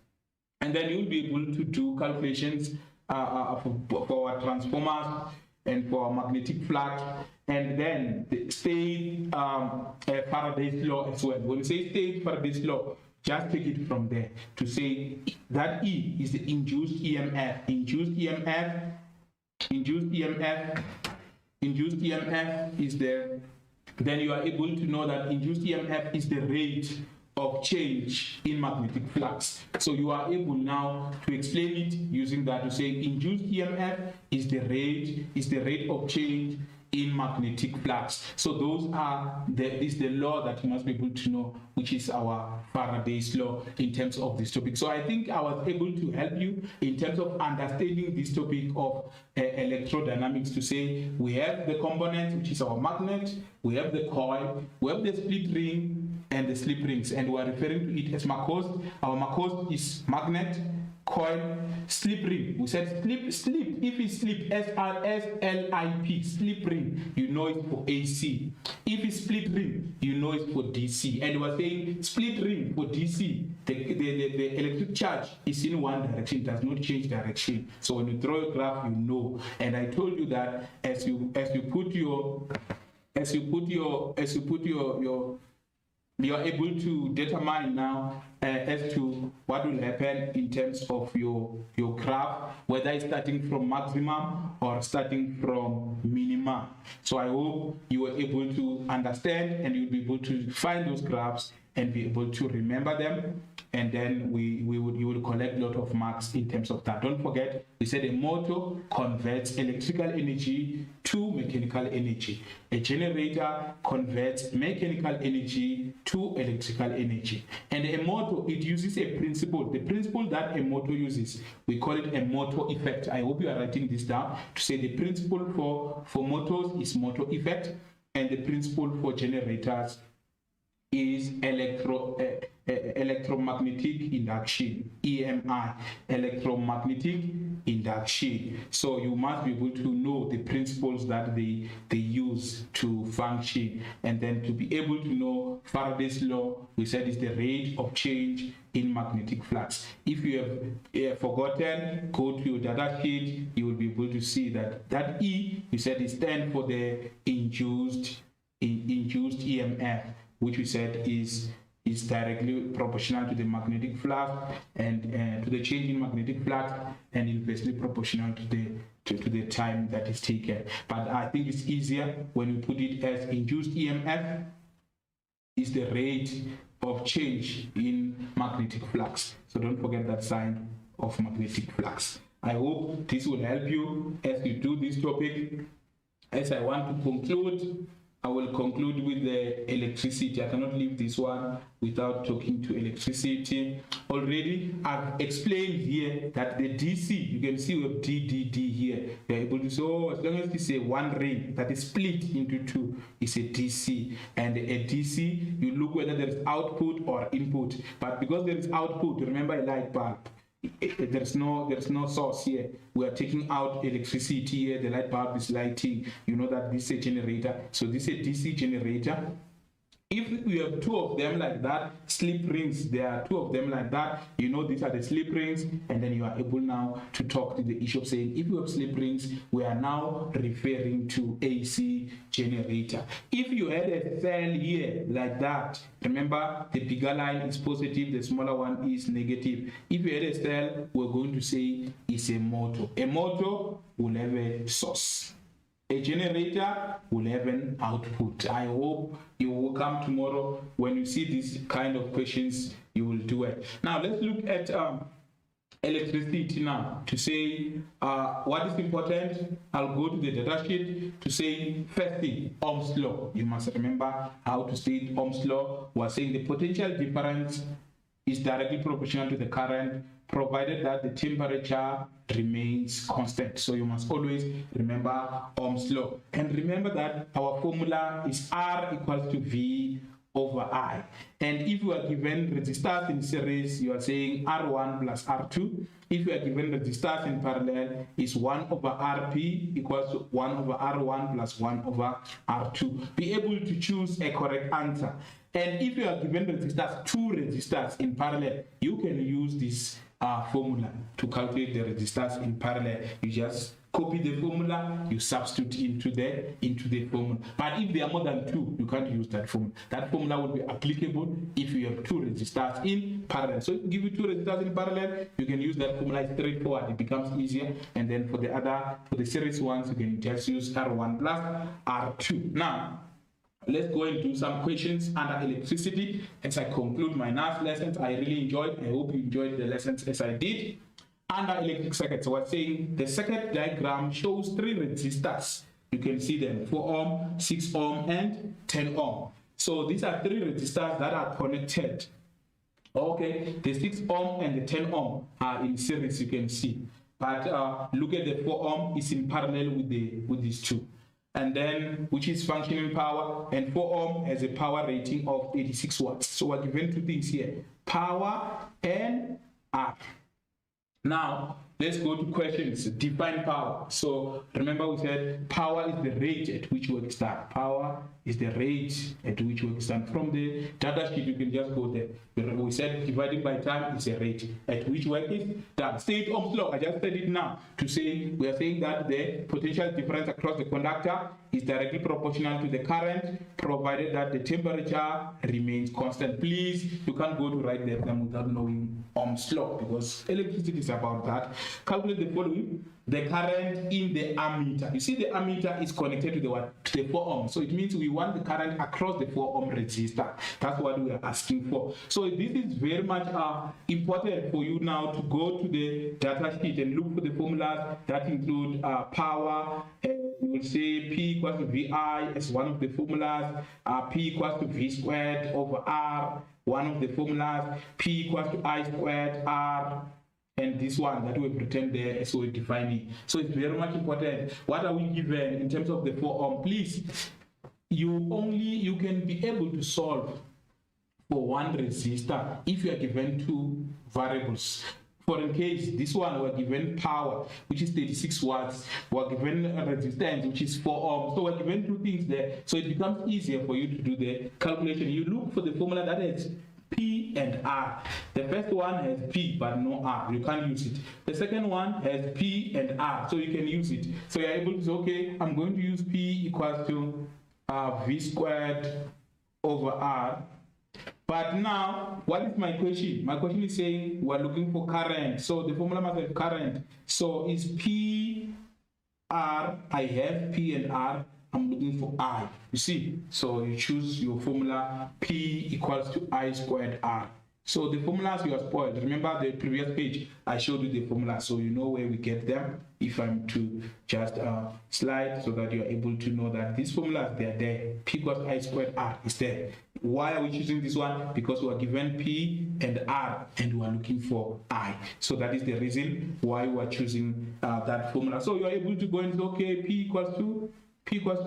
And then you'll be able to do calculations for our transformers and for our magnetic flux, and then the state Faraday's law as well. When you say state Faraday's law, just take it from there to say that E is the induced EMF. Induced EMF is there. Then you are able to know that induced EMF is the rate of change in magnetic flux. So you are able now to explain it using that to say induced EMF is the rate of change in magnetic flux. So those are the law that you must be able to know, which is our Faraday's law in terms of this topic. So I think I was able to help you in terms of understanding this topic of electrodynamics, to say we have the component, which is our magnet, we have the coil, we have the split ring and the slip rings, and we are referring to it as McCost. Our McCost is magnet, coil, slip ring. We said slip. If it's slip, S-L-I-P, slip ring, you know it's for AC. If it's split ring, you know it's for DC. And we're saying split ring for DC, the electric charge is in one direction, does not change direction. So when you draw a graph, you know. And I told you that as you put your you are able to determine now as to what will happen in terms of your graph, whether it's starting from maximum or starting from minimum. So I hope you were able to understand and you'll be able to find those graphs and be able to remember them, and then you will collect a lot of marks in terms of that. Don't forget, we said a motor converts electrical energy to mechanical energy. A generator converts mechanical energy to electrical energy. And a motor, it uses a principle. The principle that a motor uses, we call it a motor effect. I hope you are writing this down to say the principle for motors is motor effect, and the principle for generators is electromagnetic induction, EMI, electromagnetic induction. So you must be able to know the principles that they use to function, and then to be able to know Faraday's law, we said, is the rate of change in magnetic flux. If you have forgotten, go to your data sheet, you will be able to see that E, we said, is stand for the induced EMF, which we said is directly proportional to the magnetic flux and to the change in magnetic flux, and inversely proportional to the time that is taken. But I think it's easier when we put it as induced EMF is the rate of change in magnetic flux. So don't forget that sign of magnetic flux. I hope this will help you as you do this topic. As I want to conclude, I will conclude with the electricity. I cannot leave this one without talking to electricity. Already, I've explained here that the DC, you can see we have DDD here. You're able to say, oh, as long as it's a one ring that is split into two, it's a DC. And a DC, you look whether there is output or input. But because there is output, remember a light bulb. There's no source here. We are taking out electricity here. The light bulb is lighting. You know that this is a generator. So this is a DC generator. If we have two of them like that, slip rings, there are two of them like that, you know these are the slip rings, and then you are able now to talk to the issue of saying, if you have slip rings, we are now referring to AC generator. If you had a cell here like that, remember the bigger line is positive, the smaller one is negative. If you had a cell, we're going to say it's a motor. A motor will have a source. A generator will have an output. I hope you will come tomorrow. When you see these kind of questions, you will do it. Now let's look at electricity now to say what is important. I'll go to the data sheet to say first thing, Ohm's law. You must remember how to state Ohm's law. We're saying the potential difference is directly proportional to the current, provided that the temperature remains constant. So you must always remember Ohm's law. And remember that our formula is R equals to V over I. And if you are given resistors in series, you are saying R1 plus R2. If you are given resistors in parallel, is 1 over Rp equals to 1 over R1 plus 1 over R2. Be able to choose a correct answer. And if you are given resistors, 2 resistors in parallel, you can use this formula to calculate the resistors in parallel. You just copy the formula, you substitute into the formula. But if there are more than 2, you can't use that formula. That formula will be applicable if you have 2 resistors in parallel. So if you give you 2 resistors in parallel, you can use that formula. It's straightforward. It becomes easier. And then for the series ones, you can just use R1 plus R2. Now, let's go and do some questions under electricity as I conclude my last lessons. I really enjoyed. I hope you enjoyed the lessons as I did. Under electric circuits, we're saying the circuit diagram shows 3 resistors. You can see them: 4 ohm, 6 ohm, and 10 ohm. So these are 3 resistors that are connected. Okay, the 6 ohm and the 10 ohm are in series, you can see. But look at the 4 ohm is in parallel with these 2. And then, which is functioning power, and 4 ohm has a power rating of 86 watts. So we're given 2 things here: power and R. Now, let's go to questions. Define power. So remember we said power is the rate at which work is done. Power is the rate at which work is done. From the data sheet, you can just go there. We said dividing by time is a rate at which work is done. State Ohm's law, I just said it now to say, we are saying that the potential difference across the conductor is directly proportional to the current, provided that the temperature remains constant. Please, you can't go to write the exam without knowing Ohm's law, because electricity is about that. Calculate the following: the current in the ammeter. You see, the ammeter is connected to the what? To the 4 ohm. So it means we want the current across the 4 ohm resistor. That's what we are asking for. So this is very much important for you now to go to the data sheet and look for the formulas that include power. You will say P equals to VI as one of the formulas. P equals to V squared over R, one of the formulas. P equals to I squared R. And this one that we've written there is so defining. So it's very much important. What are we given in terms of the 4 ohm? Please, you can be able to solve for one resistor if you are given 2 variables. For in case this one, we're given power, which is 36 watts, we're given resistance, which is 4 ohms. So we're given 2 things there. So it becomes easier for you to do the calculation. You look for the formula that is P and R. The first one has P but no R. You can't use it. The second one has P and R, so you can use it. So you're able to say, okay, I'm going to use P equals to V squared over R. But now, what is my question? My question is saying we're looking for current. So the formula must have current. So is P R? I have P and R. I'm looking for I. You see? So you choose your formula P equals to I squared R. So the formulas you are spoiled. Remember the previous page, I showed you the formula, so you know where we get them. If I'm to just slide so that you're able to know that these formulas, they're there. P equals I squared R is there. Why are we choosing this one? Because we are given P and R and we are looking for I. So that is the reason why we are choosing that formula. So you are able to go and say, okay, P equals to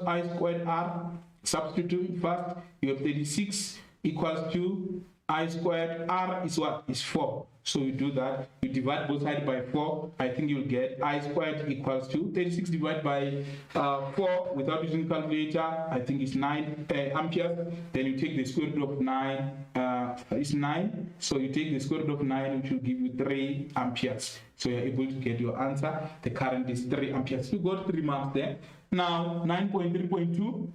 I squared R. Substitute first, you have 36 equals to I squared R is what? Is 4. So you do that. You divide both sides by 4. I think you'll get I squared equals to 36 divided by 4 without using calculator. I think it's 9 amperes. Then you take the square root of 9. It's 9. So you take the square root of 9, which will give you 3 amperes. So you're able to get your answer. The current is 3 amperes. You got 3 marks there. Now 9.3.2.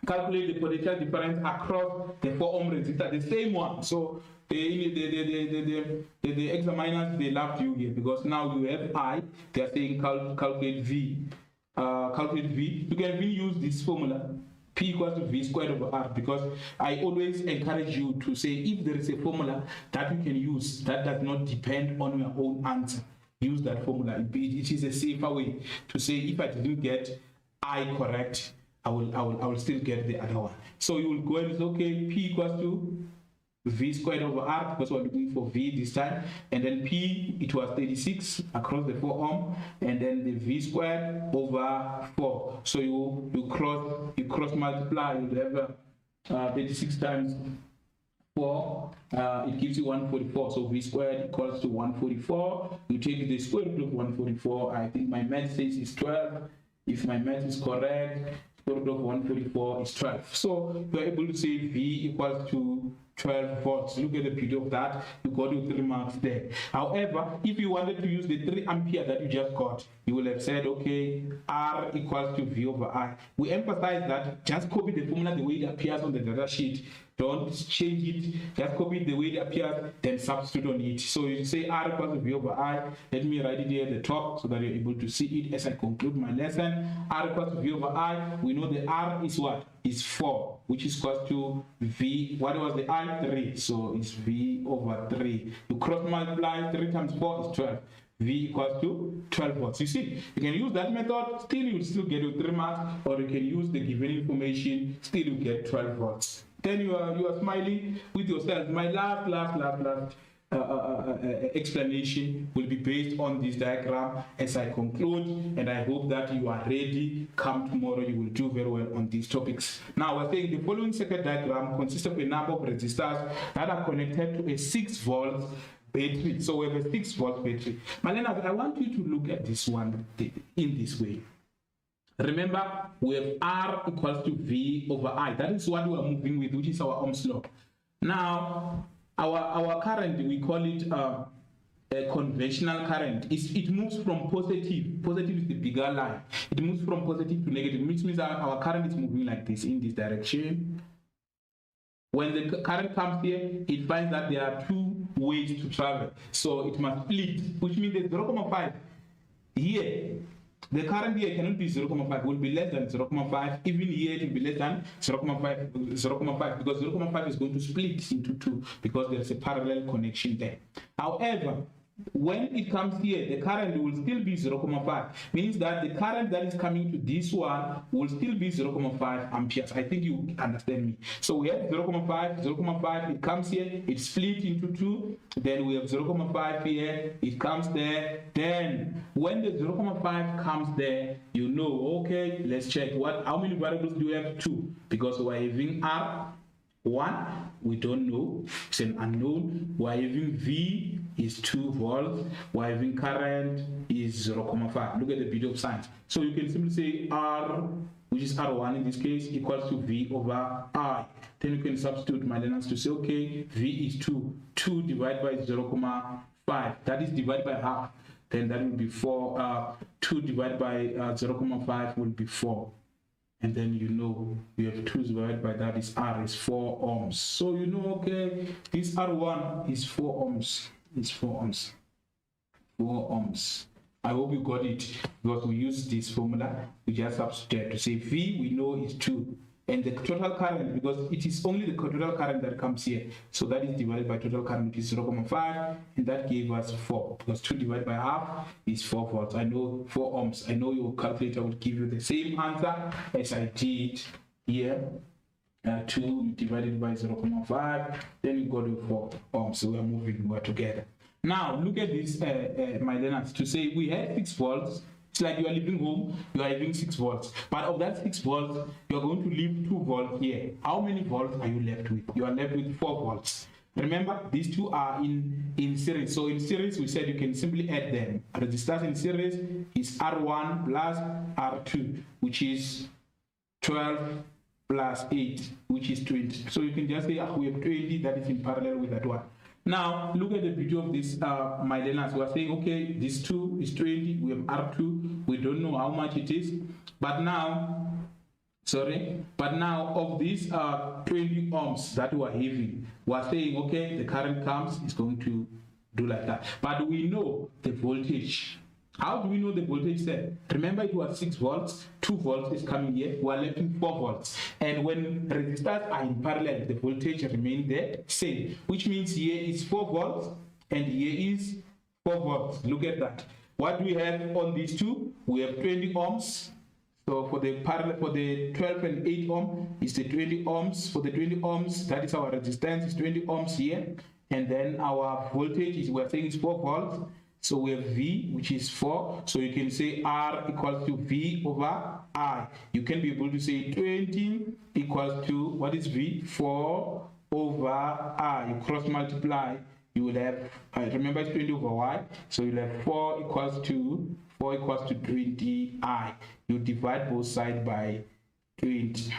Calculate the potential difference across the 4 ohm resistor, the same one. So the examiners, they loved you here because now you have I. They are saying calculate V. Calculate V. You can even use this formula P equals to V squared over R, because I always encourage you to say if there is a formula that you can use that does not depend on your own answer, use that formula. It is a safer way to say if I didn't get I correct, I will still get the other one. So you will go and say, okay, P equals to V squared over R, because we're looking for V this time, and then P, it was 36 across the 4 ohm, and then the V squared over 4. So you cross multiply, you have 36 times 4, it gives you 144. So V squared equals to 144. You take the square root of 144. I think my math says it's 12. If my math is correct, square root of 144 is 12. So you're able to say V equals to 12 volts. Look at the beauty of that. You got your 3 marks there. However, if you wanted to use the 3 ampere that you just got, you will have said, okay, R equals to V over I. We emphasize that just copy the formula the way it appears on the data sheet. Don't change it. Just copy it the way it appears, then substitute on it. So you say R equals to V over I. Let me write it here at the top so that you're able to see it as I conclude my lesson. R equals to V over I. We know the R is what? Is 4, which is equal to V. What was the I? 3. So it's V over 3. You cross multiply 3 times 4 is 12. V equals to 12 volts. You see, you can use that method, still you will still get your 3 marks, or you can use the given information, still you get 12 volts. Then you are smiling with yourself. My last explanation will be based on this diagram as I conclude, and I hope that you are ready. Come tomorrow, you will do very well on these topics. Now, we're saying the following circuit diagram consists of a number of resistors that are connected to a 6 volt battery. So we have a 6 volt battery. Malena, I want you to look at this one in this way. Remember, we have R equals to V over I. That is what we are moving with, which is our Ohm's law. Now, our current, we call it a conventional current. It moves from positive. Positive is the bigger line. It moves from positive to negative, which means our current is moving like this in this direction. When the current comes here, it finds that there are 2 ways to travel. So it must split, which means there's 0.5 here. The current here cannot be 0.5, it will be less than 0.5. Even here, it will be less than 0.5, because 0.5 is going to split into 2 because there's a parallel connection there. However, when it comes here, the current will still be 0.5, means that the current that is coming to this one will still be 0.5 amperes. I think you understand me. So we have 0.5, it comes here, it split into 2, then we have 0.5 here, it comes there. Then when the 0.5 comes there, you know, okay, let's check how many variables do we have? 2, because we're having R1, we don't know, it's an unknown. We're having V is 2 volts, we're having current is 0.5. Look at the beauty of science. So you can simply say R, which is R1 in this case, equals to V over I. Then you can substitute my learners to say, okay, V is 2. 2 divided by 0.5. That is divided by half. Then that will be 4. 2 divided by 0.5 will be 4. And then you know you have 2 divided by that is R is 4 ohms. So you know, okay, this R1 is 4 ohms. It's 4 ohms. 4 ohms. I hope you got it, because we use this formula. We just substitute to say V, we know is 2. And the total current, because it is only the total current that comes here. So that is divided by total current, which is 0.5. And that gave us 4. Because 2 divided by half is 4 volts. I know 4 ohms. I know your calculator will give you the same answer as I did here. 2 divided by 0.5, then you go to 4 ohms. So we are moving, we are together. Now look at this, my learners, to say we had 6 volts. It's like you are leaving home, you are having 6 volts. But of that 6 volts, you are going to leave 2 volts here. How many volts are you left with? You are left with 4 volts. Remember, these two are in series. So in series, we said you can simply add them. Resistance in series is R1 plus R2, which is 12 plus 8, which is 20. So you can just say, we have 20, that is in parallel with that one. Now, look at the beauty of this, my learners. We are saying, okay, this 2 is 20, we have R2, we don't know how much it is. But now, of these 20 ohms that we are having, we are saying, okay, the current comes, it's going to do like that. But we know the voltage. How do we know the voltage then? Remember, it was 6 volts, 2 volts is coming here, we are left with 4 volts. And when resistors are in parallel, the voltage remains the same, which means here is 4 volts and here is 4 volts. Look at that. What do we have on these two? We have 20 ohms. So for the parallel, for the 12 and 8 ohm is the 20 ohms. For the 20 ohms, that is our resistance, is 20 ohms here. And then our voltage is, we're saying it's 4 volts. So we have V, which is 4. So you can say R equals to V over I. You can be able to say 20 equals to, what is V? 4 over I. You cross multiply, you will have, remember it's 20 over Y. So you'll have 4 equals to 20I. You divide both sides by 20.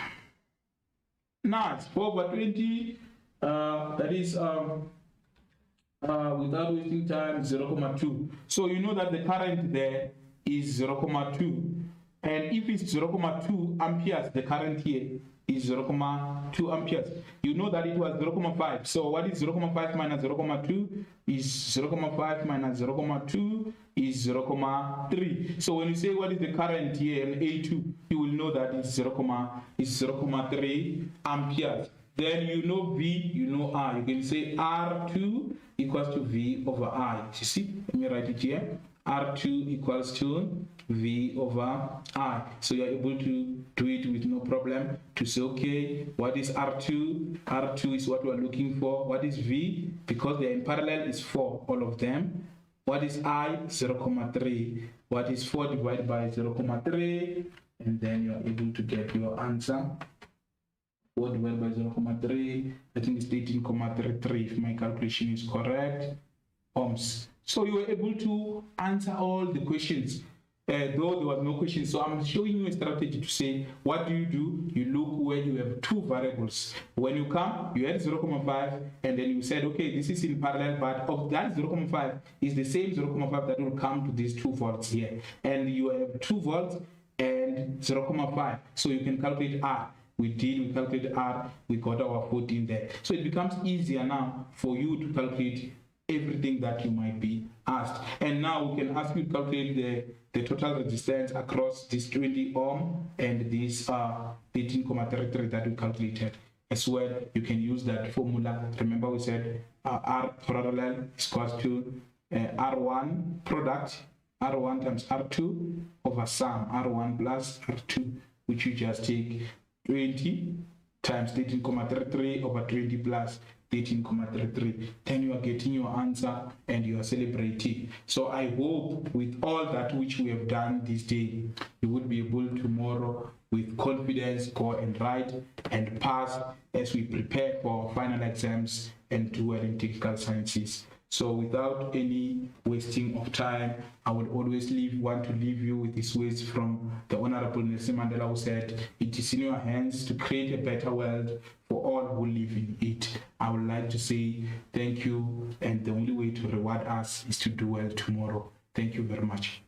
Nice. 4 over 20, that is without wasting time, 0.2. So you know that the current there is 0.2, and if it's 0.2 amperes, the current here is 0.2 amperes. You know that it was 0.5. So what is 0.5 minus 0.2 is 0.5 minus 0.2 is 0.3. So when you say what is the current here in A2, you will know that it's 0.3 amperes. Then you know V, you know I. You can say R2 equals to V over I. You see? Let me write it here. R2 equals to V over I. So you're able to do it with no problem to say, okay, what is R2? R2 is what we're looking for. What is V? Because they're in parallel, is 4, all of them. What is I? 0.3. What is 4 divided by 0.3? And then you're able to get your answer. 4 divided by 0.3, I think it's 18.33 if my calculation is correct, ohms. So you were able to answer all the questions, though there was no question. So I'm showing you a strategy to say, what do? You look where you have two variables. When you come, you had 0.5, and then you said, okay, this is in parallel, but of that 0.5 is the same 0.5 that will come to these 2 volts here. And you have 2 volts and 0.5, so you can calculate R. We calculated R, we got our 14 there. So it becomes easier now for you to calculate everything that you might be asked. And now we can ask you to calculate the total resistance across this 20 ohm and this 18.33 that we calculated. As well, you can use that formula. Remember we said R parallel is equal to R1 product, R1 times R2 over sum, R1 plus R2, which you just take 20 times 13.33 over 20 plus 13.33. Then you are getting your answer and you are celebrating. So I hope with all that which we have done this day, you would be able tomorrow with confidence go and write and pass as we prepare for final exams and do well in technical sciences. So without any wasting of time, I would always want to leave you with these words from the Honorable Nelson Mandela, who said, it is in your hands to create a better world for all who live in it. I would like to say thank you, and the only way to reward us is to do well tomorrow. Thank you very much.